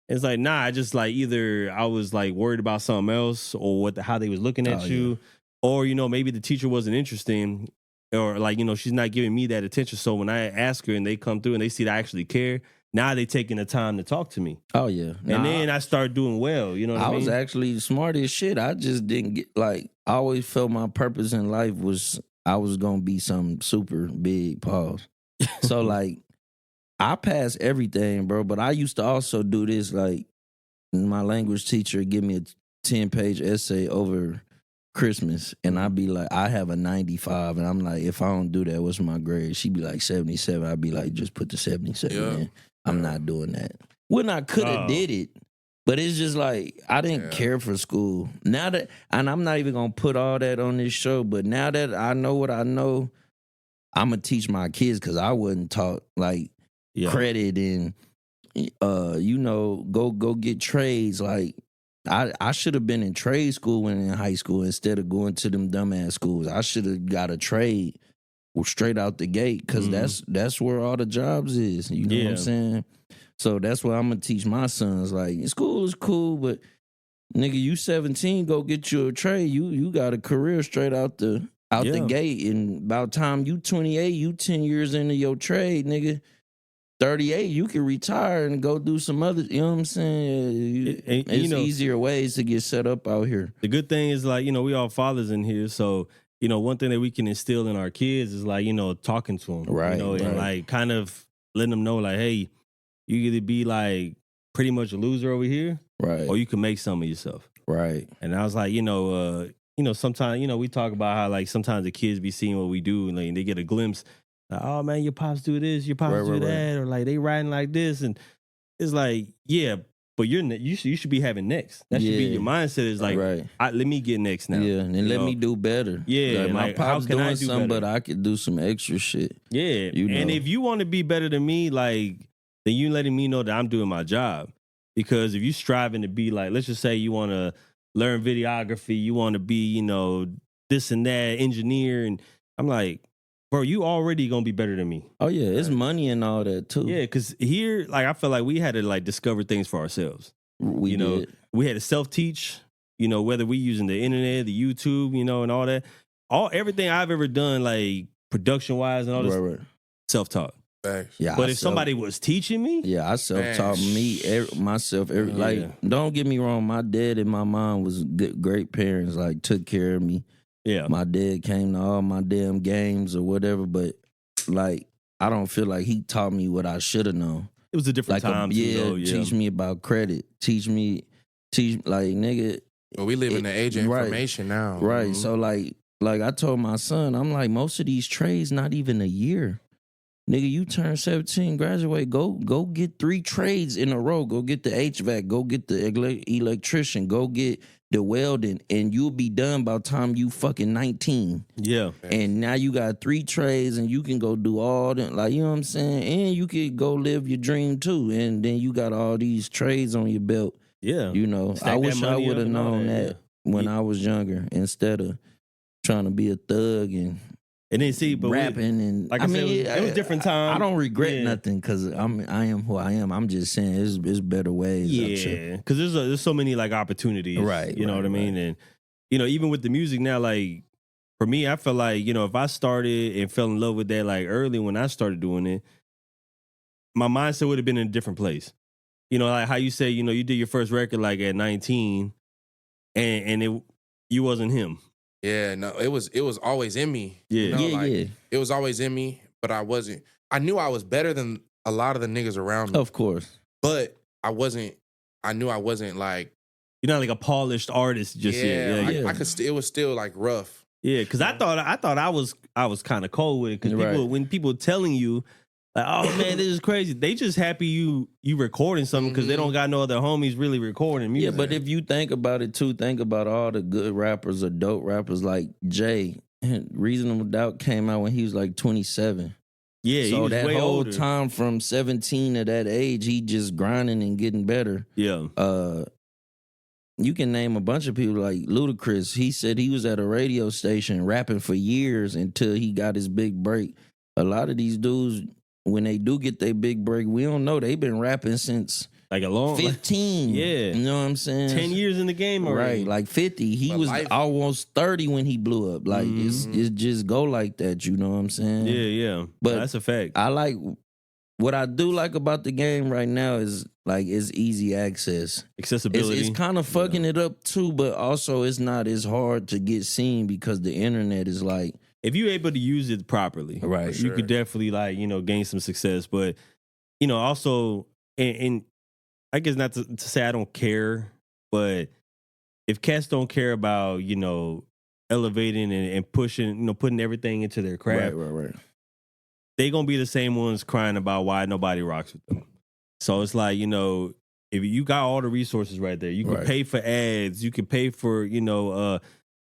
It's like, nah, I just like either I was like worried about something else or how they was looking at you. Or, maybe the teacher wasn't interesting or like, she's not giving me that attention. So when I ask her and they come through and they see that I actually care, now they taking the time to talk to me. Oh, yeah. And then I start doing well, you know what I mean? I was actually smart as shit. I just didn't get, like, I always felt my purpose in life was I was going to be some super big pause. So, like, I passed everything, bro. But I used to also do this, like, my language teacher give me a 10-page essay over Christmas, and I'd be like, I have a 95, and I'm like, if I don't do that, what's my grade? She'd be like 77. I'd be like, just put the 77 in. I'm not doing that. When I could have did it, but it's just like I didn't care for school. Now that, and I'm not even gonna put all that on this show, but now that I know what I know, I'm gonna teach my kids because I wasn't taught like credit and go get trades. Like I should have been in trade school when in high school instead of going to them dumbass schools. I should have got a trade straight out the gate because that's where all the jobs is. You know what I'm saying? So that's what I'm gonna teach my sons. Like school is cool, but nigga, you 17, go get you a trade. You got a career straight out the gate. And about time you 28, you 10 years into your trade, nigga. 38, you can retire and go do some other, you know what I'm saying? It's easier ways to get set up out here. The good thing is like, we all fathers in here. So, one thing that we can instill in our kids is like, talking to them. Right. And like kind of letting them know like, hey, you either be like pretty much a loser over here. Right. Or you can make some of yourself. Right. And I was like, sometimes, we talk about how like sometimes the kids be seeing what we do and like, they get a glimpse. Like, oh man, your pops do this, your pops do that, or like they riding like this, and it's like, yeah, but you should be having next. That should be your mindset. Is like, let me get next now. Yeah, and let me do better. Yeah, like, my pops doing something, but I could do some extra shit. Yeah, and if you want to be better than me, like, then you letting me know that I'm doing my job. Because if you striving to be like, let's just say you want to learn videography, you want to be, this and that engineer, and I'm like, bro, you already gonna be better than me. Oh yeah, it's money and all that too. Yeah, because here, like, I feel like we had to like discover things for ourselves. We did. We had to self-teach. Whether we using the internet, the YouTube, and all that. Everything I've ever done, like production wise and all this, self-taught. Thanks. Yeah, but if somebody was teaching me, I self-taught myself. Like, don't get me wrong, my dad and my mom was great parents. Like, took care of me. Yeah, my dad came to all my damn games or whatever. But like, I don't feel like he taught me what I should have known. It was a different time. Teach me about credit. Teach like nigga. Well, we live in the age of information now, right? Mm-hmm. So like I told my son, I'm like, most of these trades not even a year. Nigga, you turn 17, graduate, go get 3 trades in a row. Go get the HVAC, go get the electrician, go get the welding, and you'll be done by the time you fucking 19. Yeah. And now you got 3 trades and you can go do all them, like, you know what I'm saying? And you could go live your dream too. And then you got all these trades on your belt. Yeah. You know, I wish I would have known that when I was younger instead of trying to be a thug and then see, but rapping and like I mean, it was different time. I don't regret nothing because I am who I am. I'm just saying it's better ways. Yeah, because there's so many like opportunities, right? You know what I mean? And even with the music now, like for me, I feel like if I started and fell in love with that like early when I started doing it, my mindset would have been in a different place. Like how you say, you did your first record like at 19, and you wasn't him. Yeah, no, it was always in me. Yeah, It was always in me, but I wasn't. I knew I was better than a lot of the niggas around me. Of course. But I wasn't. I knew I wasn't like. You're not like a polished artist just yet. Yeah, I could. It was still like rough. Yeah, because I thought I was kind of cold with it. Because when people telling you, like, oh man, this is crazy. They just happy you recording something because they don't got no other homies really recording music. Yeah, but if you think about it too, think about all the good rappers or dope rappers like Jay. Reasonable Doubt came out when he was like 27. Yeah, so he was that way whole older. time from 17 to that age, he just grinding and getting better. Yeah. You can name a bunch of people like Ludacris. He said he was at a radio station rapping for years until he got his big break. A lot of these dudes, when they do get their big break, we don't know. They've been rapping since like a long 15. Yeah. You know what I'm saying? 10 years in the game already. Right, like 50. He was almost 30 when he blew up. Like, it's just go like that, you know what I'm saying? Yeah. But that's a fact. What I do like about the game right now is, like, it's easy access. Accessibility. It's kind of fucking it up, too, but also it's not as hard to get seen because the internet is like... If you're able to use it properly, right, you could definitely gain some success. But also, and I guess not to say I don't care, but if cats don't care about elevating and pushing, putting everything into their craft, right, they gonna be the same ones crying about why nobody rocks with them. So it's like if you got all the resources right there, you can pay for ads, you can pay for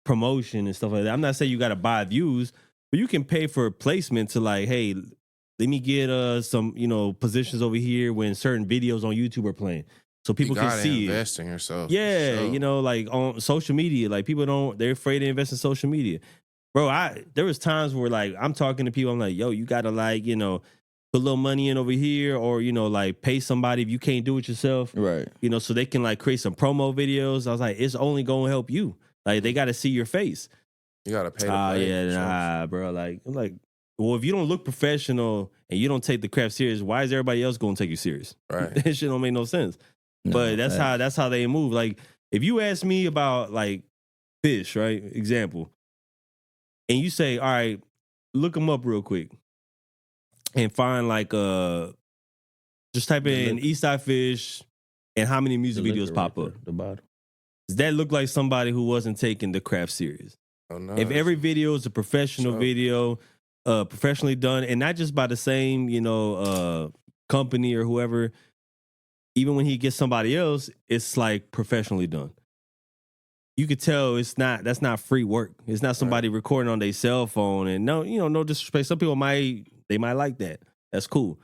promotion and stuff like that. I'm not saying you got to buy views, but you can pay for placement to like, hey, let me get some, positions over here when certain videos on YouTube are playing. So people can see invest in yourself. Yeah, like on social media, like they're afraid to invest in social media. Bro, there was times where like I'm talking to people, I'm like, yo, you got to like, put a little money in over here or, like pay somebody if you can't do it yourself. Right. So they can like create some promo videos. I was like, it's only going to help you. Like, they got to see your face. You got to pay to play. Yeah, nah, bro. Like, I'm like, well, if you don't look professional and you don't take the craft serious, why is everybody else going to take you serious? Right. That shit don't make no sense. No, but that's how they move. Like, if you ask me about, like, Fish, right, example, and you say, all right, look them up real quick and find, like, just type in Eastside Fish and how many music videos pop up. The bottom. Does that look like somebody who wasn't taking the craft serious? Oh, no. If every video is a professional video, professionally done, and not just by the same, company or whoever, even when he gets somebody else, it's like professionally done. You could tell that's not free work. It's not somebody recording on their cell phone. And no disrespect. Some people might like that. That's cool.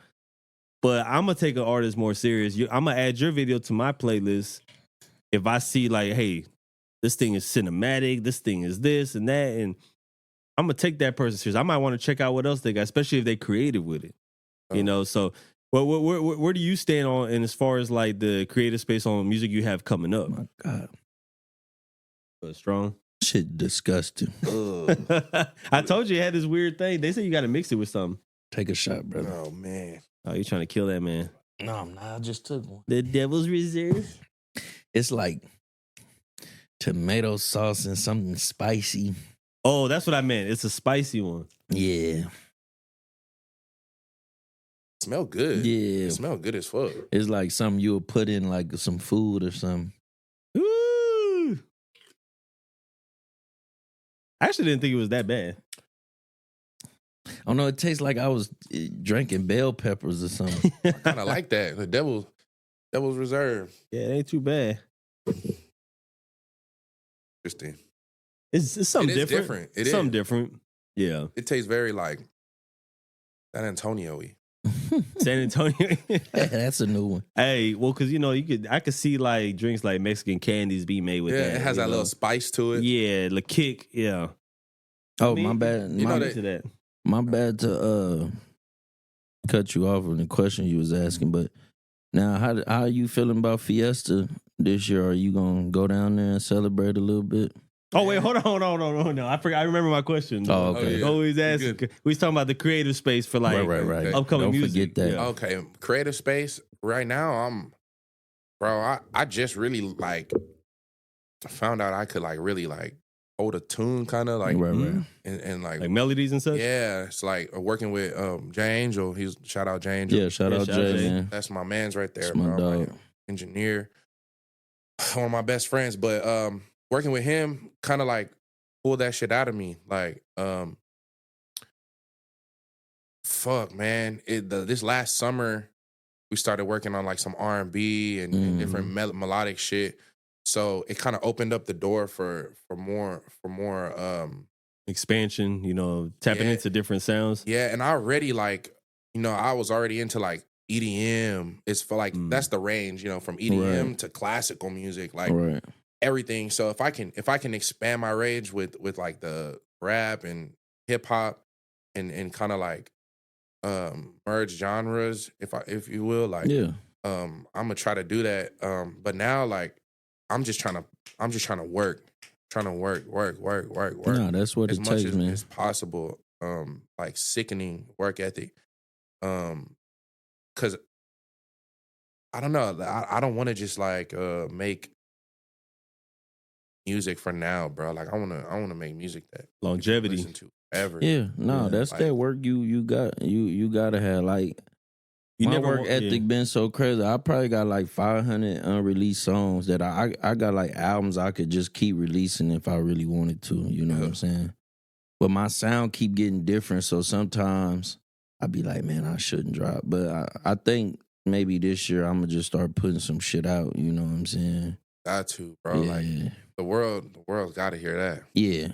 But I'm going to take an artist more serious. I'm going to add your video to my playlist if I see like, hey, this thing is cinematic, this thing is this and that, and I'm gonna take that person serious. I might want to check out what else they got, especially if they creative with it. So where do you stand on, and as far as like the creative space on music you have coming up? Oh my God, strong. Shit disgusting. I told you it had this weird thing. They say you got to mix it with something. Take a shot, brother. Oh, man. Oh, you trying to kill that man? No, I'm not. I just took one. The Devil's Reserve. It's like tomato sauce and something spicy. Oh, that's what I meant. It's a spicy one. Yeah. Smell good. Yeah. It smell good as fuck. It's like something you would put in like some food or something. Ooh. I actually didn't think it was that bad. Oh no, it tastes like I was drinking bell peppers or something. I kind of like that. The Devil's Reserve. Yeah, it ain't too bad. Interesting. It's something different. It is something different. Yeah. It tastes very like San Antonio-y. San Antonio. That's a new one. Hey, well, because I could see like drinks like Mexican candies be made with that. Yeah, it has that little spice to it. Yeah, the kick. Yeah. Oh, my bad. My bad to cut you off on the question you was asking, but now how are you feeling about Fiesta this year? Are you gonna go down there and celebrate a little bit? Oh wait, hold on. No, I forgot. I remember my question. Oh, okay. Yeah. Always asking. We was talking about the creative space for like right. upcoming Don't music. forget that. Yeah. Okay, creative space. Right now, I just really like found out I could like really like hold a tune, kind of like right. And like melodies and such. Yeah, it's like working with Jay Angel. Shout out Jay Angel. Yeah, shout out Jay, man. That's my man's right there, That's my bro. dog. Like, engineer, one of my best friends. But working with him kind of like pulled that shit out of me. Like, fuck, man. This last summer, we started working on like some R&B and different melodic shit. So it kind of opened up the door for more expansion, tapping into different sounds. Yeah, and I already like, I was already into like EDM. It's for like that's the range, from EDM to classical music, like everything. So if I can expand my range with like the rap and hip hop and kind of like merge genres, if you will, like I'm gonna try to do that. But now like I'm just trying to work. Work. No, that's what it takes, man. As possible. Like sickening work ethic. Cause I don't know. I don't want to just like make music for now, bro. Like I wanna make music that longevity listen to ever. Yeah, no, that's like, that work you gotta have. Like my work ethic been so crazy. I probably got like 500 unreleased songs that I got like albums I could just keep releasing if I really wanted to. You know what I'm saying? But my sound keep getting different, so sometimes I be like, man, I shouldn't drop. But I think maybe this year I'm gonna just start putting some shit out. You know what I'm saying? Got to, bro. Yeah. Like the world's got to hear that. Yeah,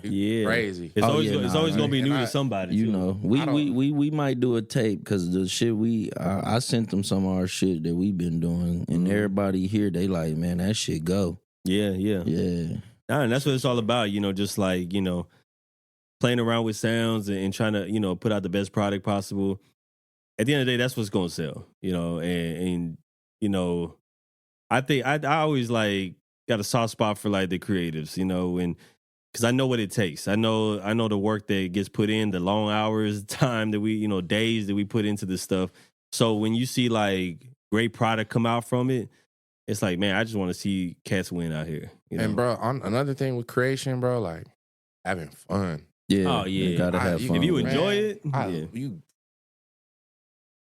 crazy. It's always gonna be new to somebody. You too. know, we might do a tape because the shit I sent them some of our shit that we been doing, and everybody here they like, man, that shit go. Yeah. Nah, and that's what it's all about. Just like playing around with sounds and trying to put out the best product possible. At the end of the day, that's what's gonna sell. And I think I always like got a soft spot for like the creatives, and because I know what it takes. I know the work that gets put in, the long hours, time that we, days that we put into this stuff. So when you see like great product come out from it, it's like, man, I just want to see cats win out here. And bro, on another thing with creation, bro, like having fun. Yeah. Oh yeah. You gotta have fun. If you enjoy it,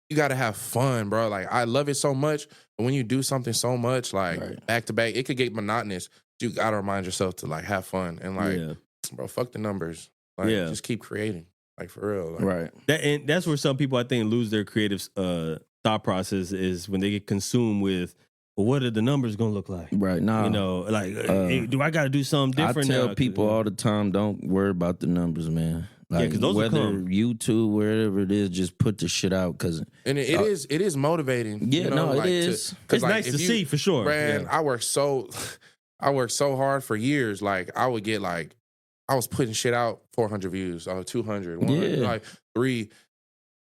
you gotta have fun, bro. Like I love it so much, but when you do something so much, like back to back, it could get monotonous. You gotta remind yourself to like have fun and like, bro, fuck the numbers. Like, just keep creating, like for real. Like, right. And that's where some people I think lose their creative thought process is when they get consumed with, well, what are the numbers gonna look like? Right now, hey, do I gotta do something different? I tell now? people all the time, don't worry about the numbers, man. Like because those whether YouTube, wherever it is, just put the shit out. And it is motivating. Yeah, it is. It's nice to see for sure. Man, I worked so hard for years. Like I would get like, I was putting shit out 400 views, 200, 100, like 3.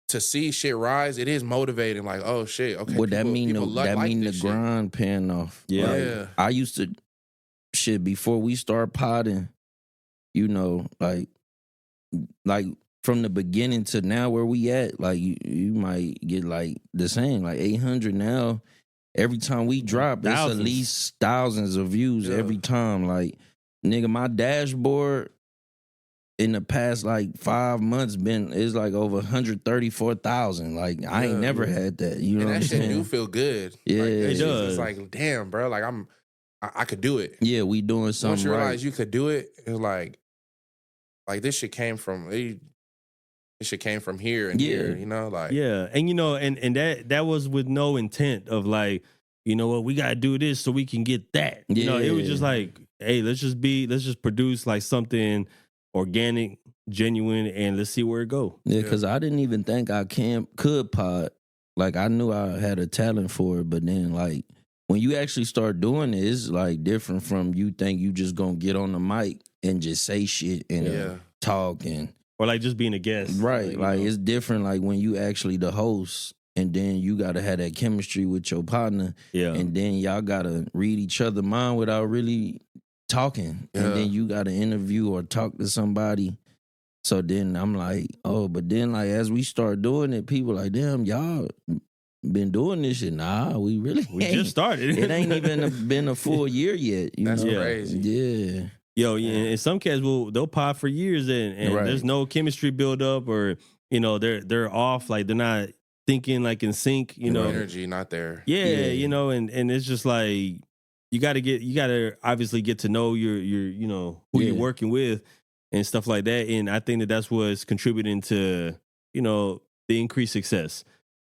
To see shit rise, it is motivating. Like, oh shit, okay. Well, that mean the grind paying off. Yeah. I used to before we start potting, like from the beginning to now where we at, like you might get like the same, like 800 now. Every time we drop, it's at least thousands of views every time. Like, nigga, my dashboard in the past like 5 months is like over 134,000. Like, I ain't never had that. You know what I'm saying? That shit do feel good. Yeah, like, it does. It's like, damn, bro. Like, I could do it. Yeah, we doing something. Once you realize right. you could do it, it's like this shit came from. This shit came from here and here, you know, like and you know, and that was with no intent of like, you know what, we gotta do this so we can get that. You know, it was just like, hey, let's just produce like something organic, genuine, and let's see where it go. Yeah, because I didn't even think I could pod. Like, I knew I had a talent for it, but then like when you actually start doing it, it's like different from you think you just gonna get on the mic and just say shit and talk and. Or like just being a guest. Right. Like it's different like when you actually the host and then you got to have that chemistry with your partner. Yeah. And then y'all got to read each other's mind without really talking. Yeah. And then you got to interview or talk to somebody. So then I'm like, oh, but then like as we start doing it, people like, damn, y'all been doing this shit. Nah, we just started. It ain't even been a full year yet. That's know? crazy. Yeah. Yo, and some cats they'll pod for years and there's no chemistry build up or you know they're off, like they're not thinking like in sync, you know, energy not there. Yeah, you know, and it's just like you gotta obviously get to know your you know who you're working with and stuff like that, and I think that's what's contributing to you know the increased success.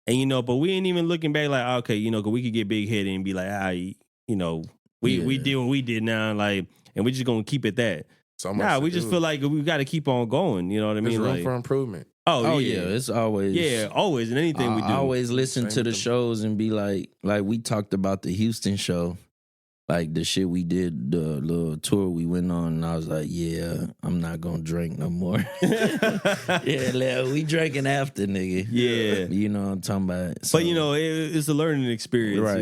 And you know, but we ain't even looking back like okay, you know, cause we could get big headed and be like, you know, we did what we did now, like. And we're just gonna keep it that. We just feel like we got to keep on going. You know what I mean? There's room for improvement. Oh yeah, it's always always in anything we do. I always listen to the shows and be like we talked about the Houston show, like the shit we did, the little tour we went on, and I was like, yeah, I'm not gonna drink no more. We drinking after, nigga. Yeah, you know what I'm talking about. So. But you know, it's a learning experience. Right,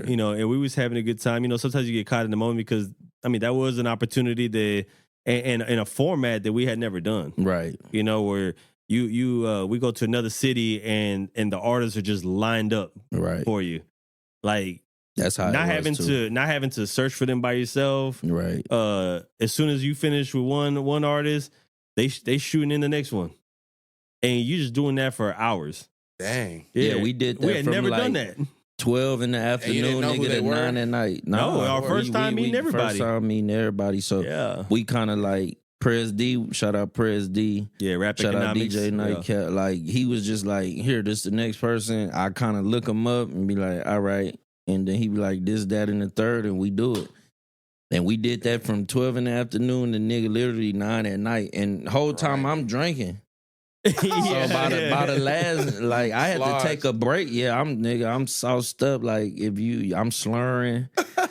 you know, and we was having a good time. You know, sometimes you get caught in the moment because. I mean, that was an opportunity that, and in a format that we had never done. Right. You know, where we go to another city and the artists are just lined up for you. Like that's how not having to search for them by yourself. Right. As soon as you finish with one artist, they shooting in the next one, and you just doing that for hours. Dang. Yeah, we did that. We had never done that. 12 in the afternoon, nigga, to 9 at night. No, our first time meeting everybody. First time meeting everybody. So we kind of like Prez D. Shout out Prez D. Yeah, rap shout economics. Shout out DJ Nightcap. Like he was just like, here, this the next person. I kind of look him up and be like, all right. And then he be like, this, that, and the third, and we do it. And we did that from 12 in the afternoon to nigga literally 9 at night. And the whole time I'm drinking. So by the last, like I had to take a break. Yeah, I'm sauced up. Like I'm slurring,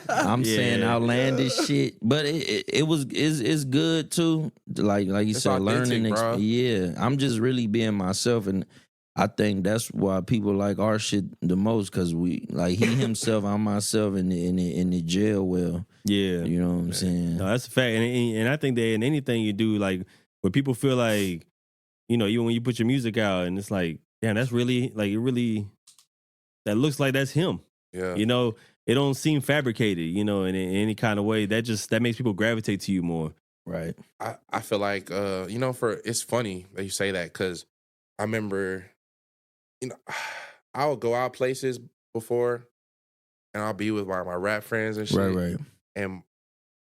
I'm saying outlandish shit. But it's good too. Like you said, learning. Yeah, I'm just really being myself, and I think that's why people like our shit the most because we like he himself, I'm myself in the jail well. Yeah, you know what I'm saying. No, that's a fact, and I think that in anything you do, like where people feel like. You know, even when you put your music out and it's like, damn, that's really, like, that looks like that's him. Yeah. You know, it don't seem fabricated, you know, in any kind of way. That makes people gravitate to you more. Right. I feel like, you know, it's funny that you say that because I remember, you know, I would go out places before and I'll be with my rap friends and shit. Right. And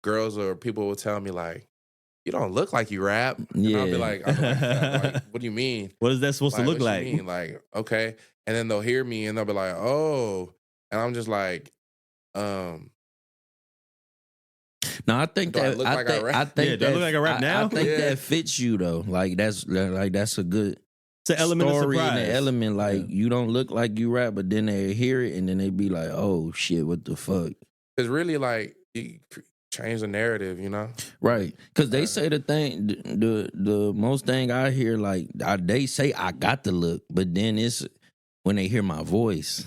girls or people will tell me like, you don't look like you rap. And yeah. I'll be like, what do you mean? What is that supposed to look like? What you mean? Like, okay. And then they'll hear me and they'll be like, oh. And I'm just like, no, I think do that I look like I rap? I think that, look like I rap now? I think that fits you though. Like that's a good it's an element story of surprise. And an element like you don't look like you rap, but then they hear it and then they be like, oh shit, what the fuck? It's really like change the narrative, you know? Right. Because they say the most thing I hear, like, they say I got the look, but then it's when they hear my voice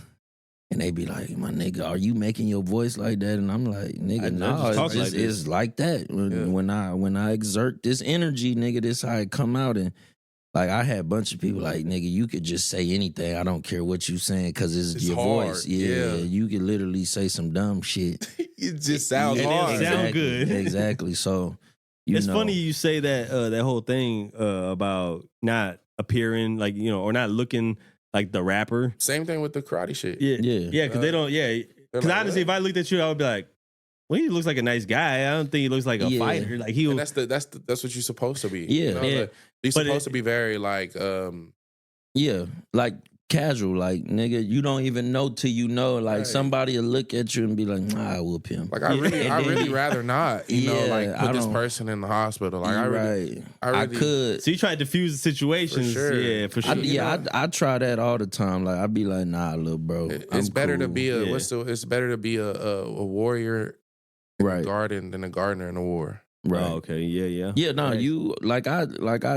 and they be like, my nigga, are you making your voice like that? And I'm like, nigga, no, it's like that. When I exert this energy, nigga, this how it come out. And Like, I had a bunch of people like, nigga, you could just say anything. I don't care what you saying because it's your hard. voice. Yeah, you could literally say some dumb shit. It just sounds hard. It sound good. Exactly. So, it's funny you say that that whole thing about not appearing like, or not looking like the rapper. Same thing with the karate shit. Yeah, because they don't, Because like, honestly, if I looked at you, I would be like, well, he looks like a nice guy. I don't think he looks like a fighter. Like and that's what you're supposed to be. Yeah, Like, you're supposed to be very like, like casual. Like, nigga, you don't even know till you know. Like, somebody will look at you and be like, nah, I whoop him. Like, I really rather not. You know, like put this person in the hospital. Like, I could. So you try to diffuse the situations. For sure. Yeah, for sure. I try that all the time. Like, I'd be like, nah, little bro. It's better to be it's better to be a warrior. Right, garden than a gardener in a war. Right. Oh, okay. Yeah. Yeah. No, you like I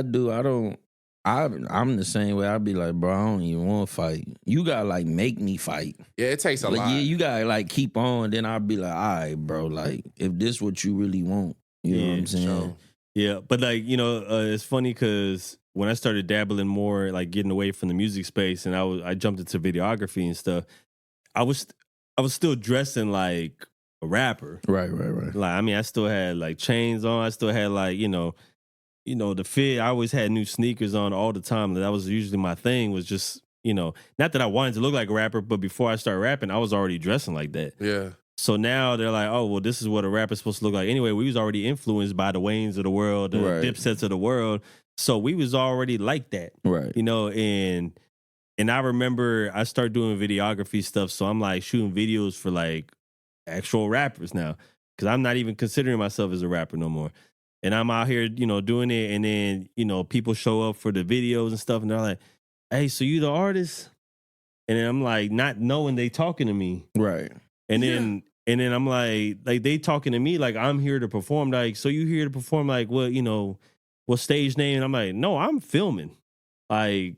do. I'm the same way. I'd be like, bro, I don't even want to fight. You gotta like make me fight. Yeah, it takes a lot. Yeah, you gotta like keep on. Then I'd be like, all right, bro. Like, if this what you really want, you know what I'm saying? Sure. Yeah, but like it's funny because when I started dabbling more, like getting away from the music space, and I jumped into videography and stuff. I was still dressing like a rapper. Right. Like, I mean, I still had like chains on. I still had like, the fit. I always had new sneakers on all the time. That was usually my thing, was just, not that I wanted to look like a rapper, but before I started rapping, I was already dressing like that. Yeah. So now they're like, oh, well, this is what a rapper's supposed to look like. Anyway, we was already influenced by the Waynes of the world, the Dipsets of the world. So we was already like that. Right. And I remember I started doing videography stuff. So I'm like shooting videos for like actual rappers now, because I'm not even considering myself as a rapper no more. And I'm out here, doing it. And then, people show up for the videos and stuff. And they're like, hey, so you the artist? And then I'm like, not knowing they talking to me. Right. And then I'm like they talking to me like I'm here to perform. Like, so you here to perform? Like, what stage name? And I'm like, no, I'm filming. Like,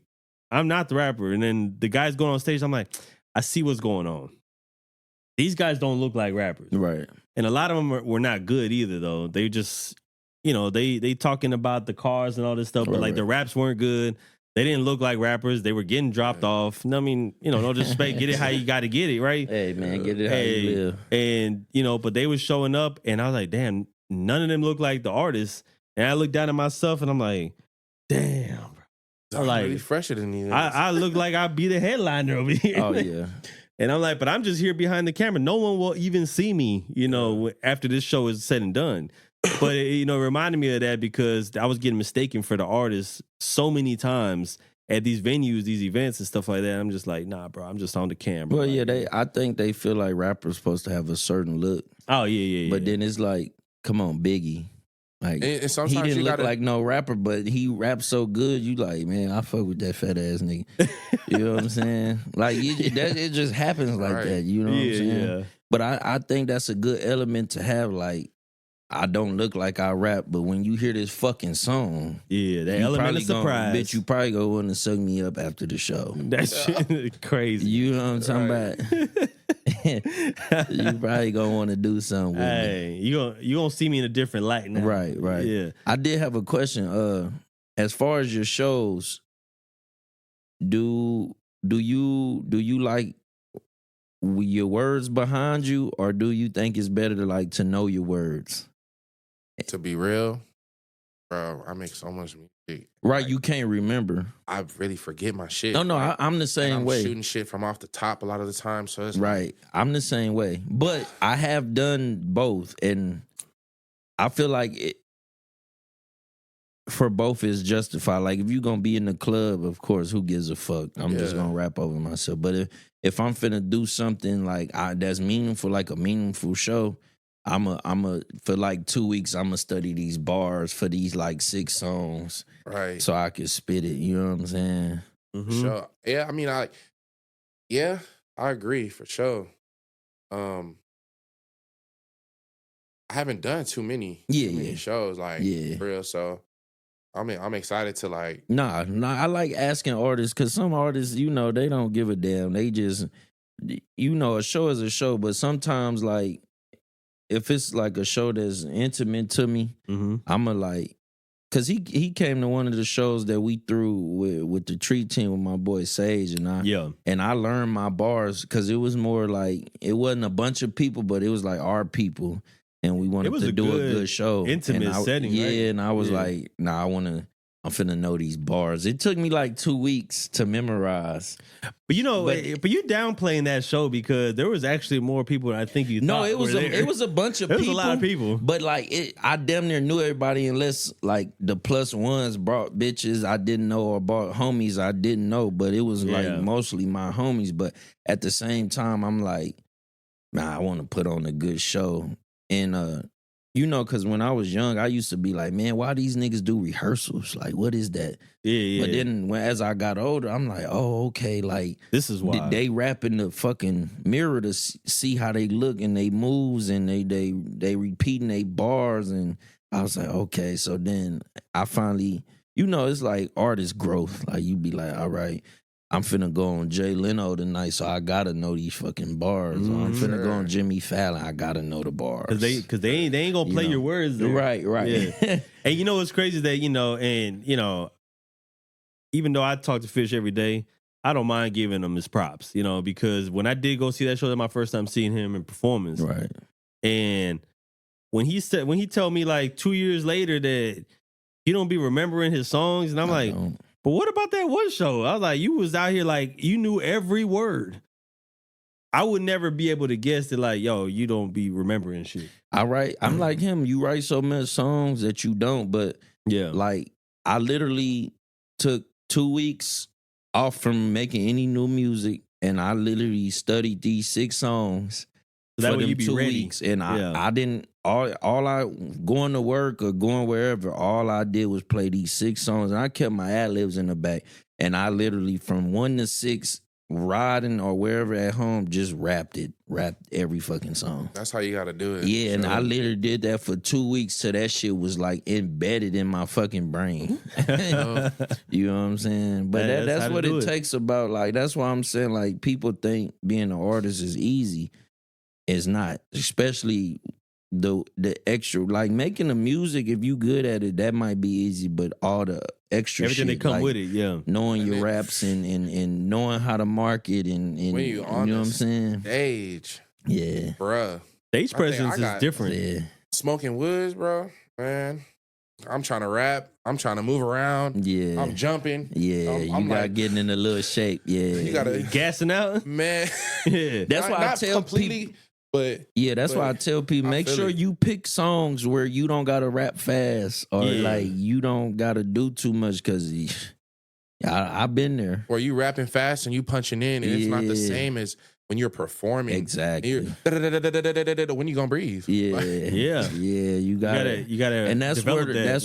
I'm not the rapper. And then the guys going on stage, I'm like, I see what's going on. These guys don't look like rappers. Right. And a lot of them were not good either, though. They just, they talking about the cars and all this stuff, but like the raps weren't good. They didn't look like rappers. They were getting dropped off. No, I mean, no disrespect. Get it how you got to get it, right? Hey, man, get it how you live. And, but they was showing up, and I was like, damn, none of them look like the artists. And I looked down at myself, and I'm like, damn, bro. I'm like, really fresher than you. I look like I'd be the headliner over here. Oh, yeah. And I'm like, but I'm just here behind the camera. No one will even see me, after this show is said and done. But, it reminded me of that because I was getting mistaken for the artist so many times at these venues, these events and stuff like that. I'm just like, nah, bro, I'm just on the camera. Well, like, I think they feel like rappers supposed to have a certain look. Oh, yeah. But then it's like, come on, Biggie. Like, and sometimes he didn't look like no rapper, but he raps so good. You like, man, I fuck with that fat ass nigga. You know what I'm saying? Like, it just happens like that. You know what I'm saying? Yeah. But I think that's a good element to have. Like, I don't look like I rap, but when you hear this fucking song, the element of surprise, bitch, you probably gonna want to suck me up after the show. That shit is crazy. You know what I'm talking about? You probably gonna want to do something with me. You gonna see me in a different light now. Right. Yeah. I did have a question. As far as your shows, do you like your words behind you, or do you think it's better to know your words? To be real, bro, I make so much music. Right, you can't remember. I really forget my shit. No, I'm the same way. I'm shooting shit from off the top a lot of the time, so it's right. I'm the same way, but I have done both, and I feel like it for both is justified. Like, if you're gonna be in the club, of course, who gives a fuck? I'm just gonna rap over myself. But if I'm finna do something like that's meaningful, like a meaningful show, I'm for like 2 weeks, I'm gonna study these bars for these like 6 songs, right? So I can spit it. You know what I'm saying? Mm-hmm. Sure. Yeah, I mean, I agree for sure. I haven't done too many shows like for real, so I'm excited to like. Nah, I like asking artists because some artists, they don't give a damn. They just, a show is a show, but sometimes like if it's like a show that's intimate to me, I'ma like cause he came to one of the shows that we threw with the tree team with my boy Sage and I learned my bars because it was more like it wasn't a bunch of people, but it was like our people, and we wanted to do a good show, intimate setting. Yeah, right? And I was like, nah, I'm finna know these bars. It took me like 2 weeks to memorize. But you downplaying that show because there was actually more people than I think you thought. No, it was a bunch of people. There was a lot of people. But like I damn near knew everybody unless like the plus ones brought bitches I didn't know or brought homies I didn't know. But it was like mostly my homies. But at the same time, I'm like, man, I want to put on a good show. And because when I was young, I used to be like, man, why these niggas do rehearsals? Like, what is that? Yeah. But then as I got older, I'm like, oh, okay, like this is why they rap in the fucking mirror to see how they look and they moves and they repeating they bars. And I was like, okay. So then I finally, it's like artist growth. Like you be like, all right, I'm finna go on Jay Leno tonight, so I gotta know these fucking bars. Or I'm finna go on Jimmy Fallon, I gotta know the bars. Cause they ain't gonna play your words there. Right. Yeah. And you know what's crazy is that, even though I talk to Fish every day, I don't mind giving him his props, because when I did go see that show, that was my first time seeing him in performance. Right. And when he told me like 2 years later that he don't be remembering his songs, and I'm like, but what about that one show? I was like, you was out here like you knew every word. I would never be able to guess that like, yo, you don't be remembering shit. I'm like him. You write so many songs that you don't, but like I literally took 2 weeks off from making any new music, and I literally studied these 6 songs so for them them be 2 ready. weeks. And I didn't all I going to work or going wherever, all I did was play these 6 songs, and I kept my ad-libs in the back. And I literally from 1 to 6 riding or wherever at home just rapped every fucking song. That's how you gotta do it. Yeah, and I literally did that for 2 weeks till that shit was like embedded in my fucking brain. You know what I'm saying? But that's what it takes about, like, that's why I'm saying, like, people think being an artist is easy. It's not, especially the extra, like making the music, if you good at it, that might be easy, but all the extra everything shit, that come like with it, knowing your raps and knowing how to market and when you know what I'm saying? Stage. Yeah. Bruh. Stage presence is different. Yeah. Smoking woods, bro. Man. I'm trying to rap. I'm trying to move around. Yeah. I'm jumping. Yeah. I'm like, getting in a little shape. Yeah. You gotta gassing out. Man. Yeah. That's why I tell people. But that's why I tell people, make sure you pick songs where you don't gotta rap fast or like you don't gotta do too much, because I've been there. Or you rapping fast and you punching in, and it's not the same as when you're performing. Exactly. When you gonna breathe? Yeah. Yeah. You gotta, and that's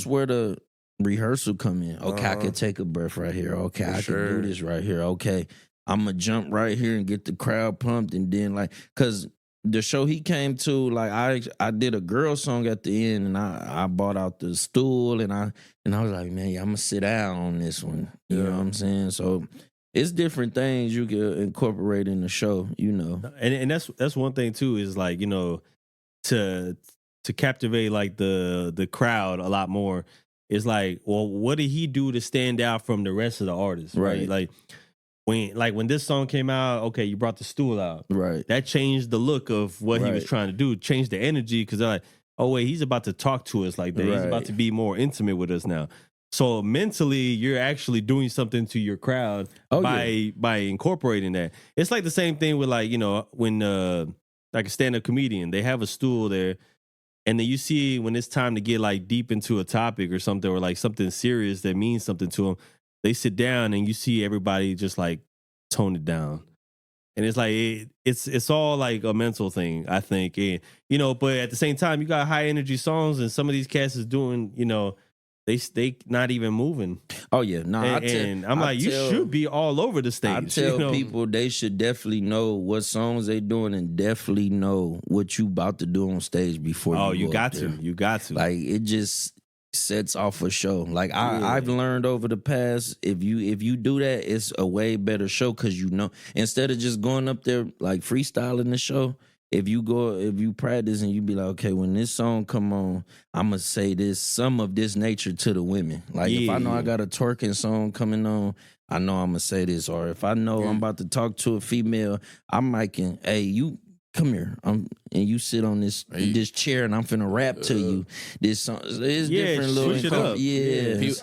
where the rehearsal come in. Okay, I can take a breath right here. Okay, I can do this right here. Okay, I'm gonna jump right here and get the crowd pumped, and then like, cause the show he came to, like I did a girl song at the end, and I bought out the stool, and I was like, man, I'm gonna sit down on this one. You know what I'm saying? So it's different things you can incorporate in the show, And that's one thing too, is like, to captivate like the crowd a lot more. It's like, well, what did he do to stand out from the rest of the artists? Right? Like when this song came out, okay, you brought the stool out. Right. That changed the look of what he was trying to do, changed the energy, because they're like, oh, wait, he's about to talk to us like that. He's about to be more intimate with us now. So mentally, you're actually doing something to your crowd by incorporating that. It's like the same thing with, like, when like a stand-up comedian, they have a stool there, and then you see when it's time to get like deep into a topic or something, or like something serious that means something to them, they sit down and you see everybody just like tone it down. And it's like, it's all like a mental thing, I think. And, but at the same time, you got high energy songs, and some of these cats is doing, they not even moving. Oh yeah. No, and I'm like, you should be all over the stage. I tell people they should definitely know what songs they doing, and definitely know what you about to do on stage before you got to. You got to. Like, it just sets off a show. Like I've learned over the past, if you do that, it's a way better show, because instead of just going up there like freestyling the show, if you practice and you be like, okay, when this song come on, I'ma say this, some of this nature to the women. Like if I know I got a twerking song coming on, I know I'ma say this. Or if I know I'm about to talk to a female, I'm micing, hey, you come here. And you sit on this chair and I'm finna rap to you. This song it's different little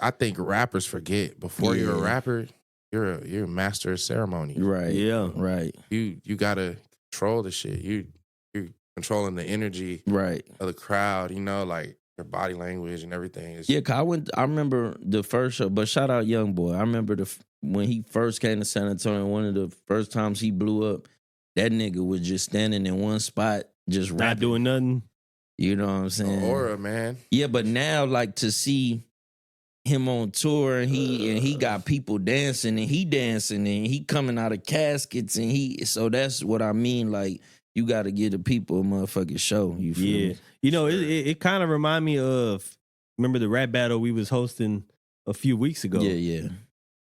I think rappers forget before you're a rapper, you're a master of ceremony. Right. Yeah. Right. You gotta control the shit. You're controlling the energy of the crowd, you know, like your body language and everything. Yeah, cause I remember the first show, but shout out Young Boy. I remember when he first came to San Antonio, one of the first times he blew up, that nigga was just standing in one spot, just rapping. Not doing nothing. You know what I'm saying? Aura, man. Yeah, but now, like, to see him on tour and he got people dancing and he coming out of caskets and so that's what I mean. Like, you got to give the people a motherfucking show. You feel me? You know, it kind of remind me of, remember the rap battle we was hosting a few weeks ago? Yeah.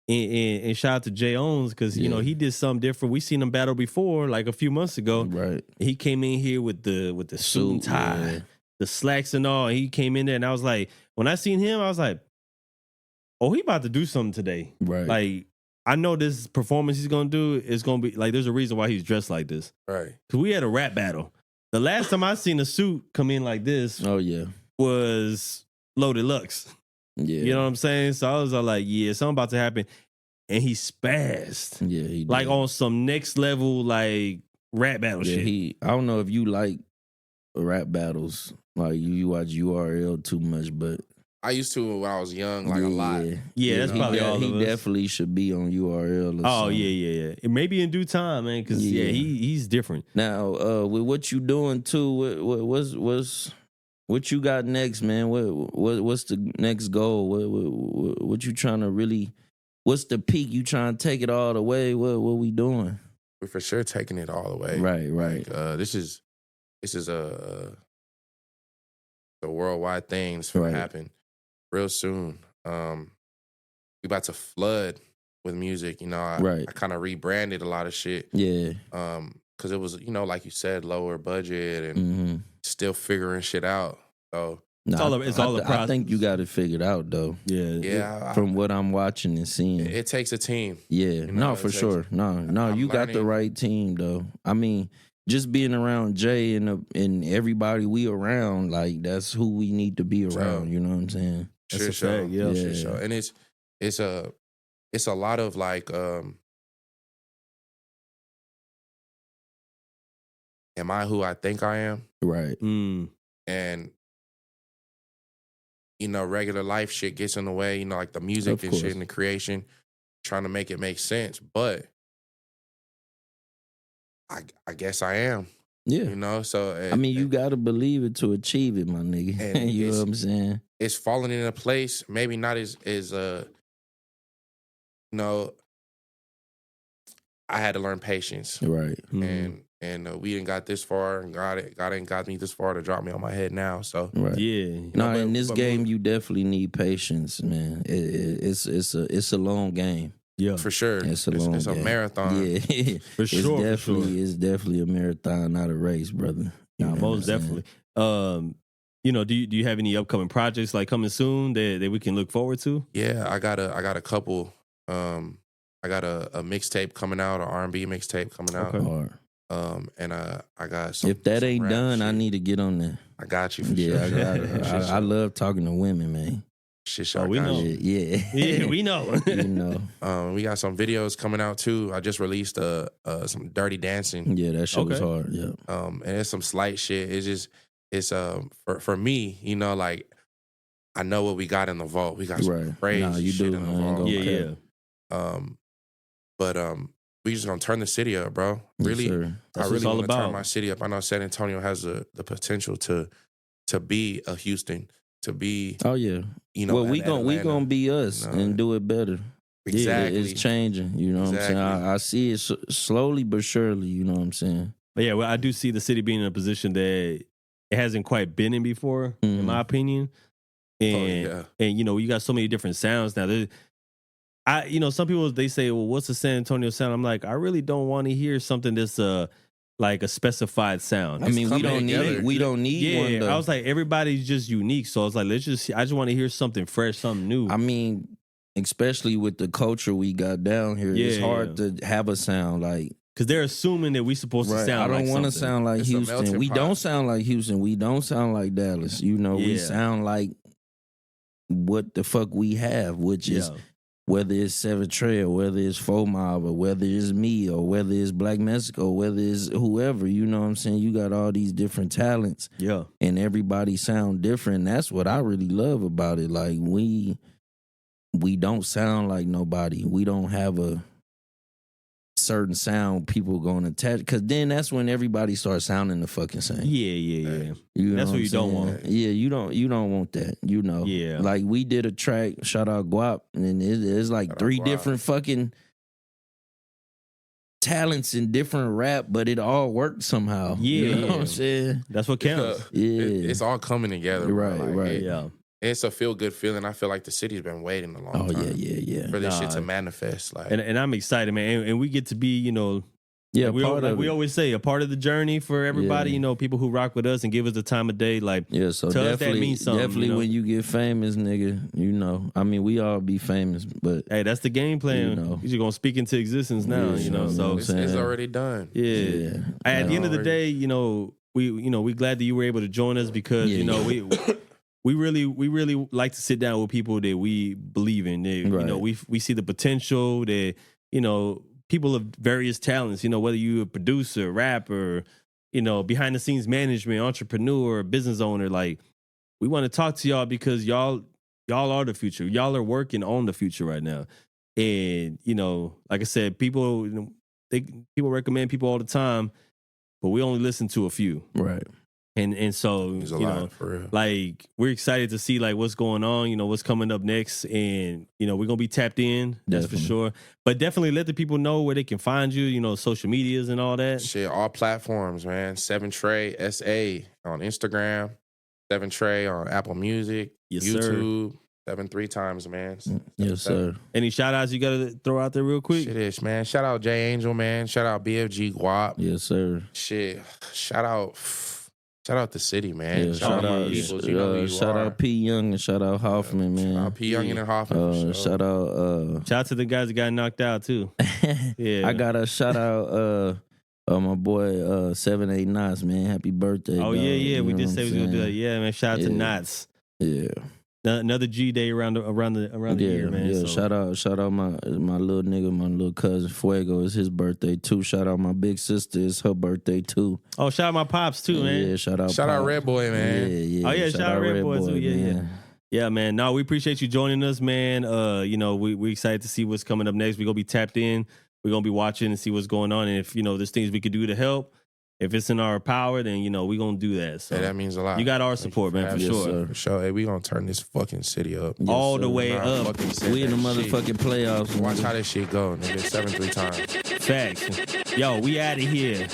And shout out to Jay Owens because you know he did something different. We seen him battle before, like a few months ago. Right. He came in here with the suit and tie, the slacks and all. And he came in there, and I was like, when I seen him, I was like, oh, he about to do something today. Right. Like I know this performance he's gonna do is gonna be like. There's a reason why he's dressed like this. Right. Because we had a rap battle. The last time I seen a suit come in like this, was Loaded Lux. Yeah. You know what I'm saying? So I was like, yeah, something about to happen. And he spazzed. Yeah, he did. Like on some next level, like rap battle shit. I don't know if you like rap battles. Like you watch URL too much, but I used to when I was young, like a lot. Yeah, that's probably all of us. He definitely should be on URL. Oh, yeah. Maybe in due time, man, because he's different. Now, with what you doing too, what you got next, man? What's the next goal? What you trying to really? What's the peak? You trying to take it all the way? What we doing? We're for sure taking it all the way. Right. Like, this is a worldwide thing that's gonna happen real soon. We about to flood with music. You know, I kind of rebranded a lot of shit. Yeah. Because it was, you know, like you said, lower budget and still figuring shit out. So it's all a process. I think you got it figured out though. Yeah. From what I'm watching and seeing, it takes a team. Yeah. You know, for sure. No, you got the right team though. I mean, just being around Jay and everybody we around, like that's who we need to be around. You know what I'm saying? Sure. And it's a lot of like. Am I who I think I am? Right. And, you know, regular life shit gets in the way, you know, like the music and shit and the creation, trying to make it make sense. But I guess I am. Yeah. You know, so. I mean, you got to believe it to achieve it, my nigga. And you know what I'm saying? It's falling into place, maybe not as you know, I had to learn patience. Right. And we didn't got this far, and God ain't got me this far to drop me on my head now. So in this game, you definitely need patience, man. It's a long game. Yeah, for sure. It's a marathon. Yeah, for sure. It's definitely a marathon, not a race, brother. Most definitely. You know, do you have any upcoming projects like coming soon that we can look forward to? Yeah, I got a couple. I got a mixtape coming out, an R&B mixtape coming out. Okay. And I got some. If that ain't done, shit. I need to get on there. I got you. For sure. I got it. I love talking to women, man. Shit, we know. Yeah, we know. You know. We got some videos coming out too. I just released some Dirty Dancing. Yeah, that shit was hard. Yeah. And it's some slight shit. It's for me, you know, like I know what we got in the vault. We got some crazy shit in the vault. Yeah. But we just gonna turn the city up, bro. Really, I really want to turn my city up. I know San Antonio has the potential to be a Houston, to be. Oh yeah, you know. Well, we gonna be us and do it better. Exactly, it's changing. You know what I'm saying? I see it slowly but surely. You know what I'm saying? But yeah, well, I do see the city being in a position that it hasn't quite been in before, in my opinion. And you know, you got so many different sounds now. You know, some people they say, "Well, what's the San Antonio sound?" I'm like, I really don't want to hear something that's like a specified sound. I mean, we don't need one. Though. I was like, everybody's just unique. So I was like, I just want to hear something fresh, something new. I mean, especially with the culture we got down here, it's hard to have a sound like. Because they're assuming that we're supposed to sound like I don't want to sound like Houston. We don't sound like Houston. We don't sound like Dallas. You know, we sound like what the fuck we have, which is whether it's Seven Trey or whether it's 4 Mob or whether it's me or whether it's Black Mexico, whether it's whoever, you know what I'm saying? You got all these different talents. Yeah. And everybody sound different. That's what I really love about it. Like we don't sound like nobody. We don't have a certain sound people gonna attach, because then that's when everybody starts sounding the fucking same. Yeah. You know that's what you saying? don't want. Yeah, you don't want that. You know. Yeah. Like we did a track, shout out Guap, and it's like shout 3 different fucking talents in different rap, but it all worked somehow. Yeah, you know what I'm saying? That's what counts. It's all coming together. Right. Yeah. It's a feel good feeling. I feel like the city's been waiting a long time. Oh yeah. For this shit to manifest. Like, and I'm excited, man. And we get to be, you know, we always say, a part of the journey for everybody. You know, people who rock with us and give us the time of day. Like, so to us, that means something. Definitely, you know? When you get famous, nigga, you know. I mean, we all be famous, but hey, that's the game plan. You know. You're gonna speak into existence now. you know, so it's already done. Yeah. At the end of the day, you know, we glad that you were able to join us because you know we really like to sit down with people that we believe in. You know, we see the potential that, you know, people of various talents, you know, whether you're a producer, rapper, you know, behind the scenes management, entrepreneur, business owner, like we want to talk to y'all because y'all are the future. Y'all are working on the future right now. And, you know, like I said, people recommend people all the time, but we only listen to a few. Right. And so, you know, like we're excited to see like what's going on, you know, what's coming up next. And, you know, we're going to be tapped in. That's for sure. But definitely let the people know where they can find you, you know, social medias and all that. Shit, all platforms, man. 7 Trey SA on Instagram, 7 Trey on Apple Music, YouTube. Sir. 7 3 times, man. Yes, sir. Any shout outs you got to throw out there real quick? Shit is, man. Shout out J Angel, man. Shout out BFG Guap. Yes, sir. Shit. Shout out the city, man. Yeah, shout out P Young and shout out Hoffman, man. Shout out P Young and Hoffman. Shout out to the guys that got knocked out too. Yeah. I got a shout out my boy 78 Knots, man. Happy birthday. Oh, dog. Yeah. We did say we was gonna do that. Yeah, man. Shout out to Knots. Yeah. Another G day around the year, man. Yeah, so. shout out my little nigga, my little cousin Fuego. It's his birthday too. Shout out my big sister. It's her birthday too. Oh, shout out my pops too, man. Yeah, shout out Red Boy, man. Yeah. Oh yeah, shout out Red Boy too. Yeah. Yeah, man. No, we appreciate you joining us, man. You know, we excited to see what's coming up next. We're gonna be tapped in. We're gonna be watching and see what's going on. And if, you know, there's things we could do to help. If it's in our power, then, you know, we're going to do that. So that means a lot. You got our support, man, for sure. Sir. For sure. Hey, we going to turn this fucking city up. All the way up. We in the motherfucking playoffs. Watch how this shit go, nigga. 7 3 times. Facts. Yo, we out of here.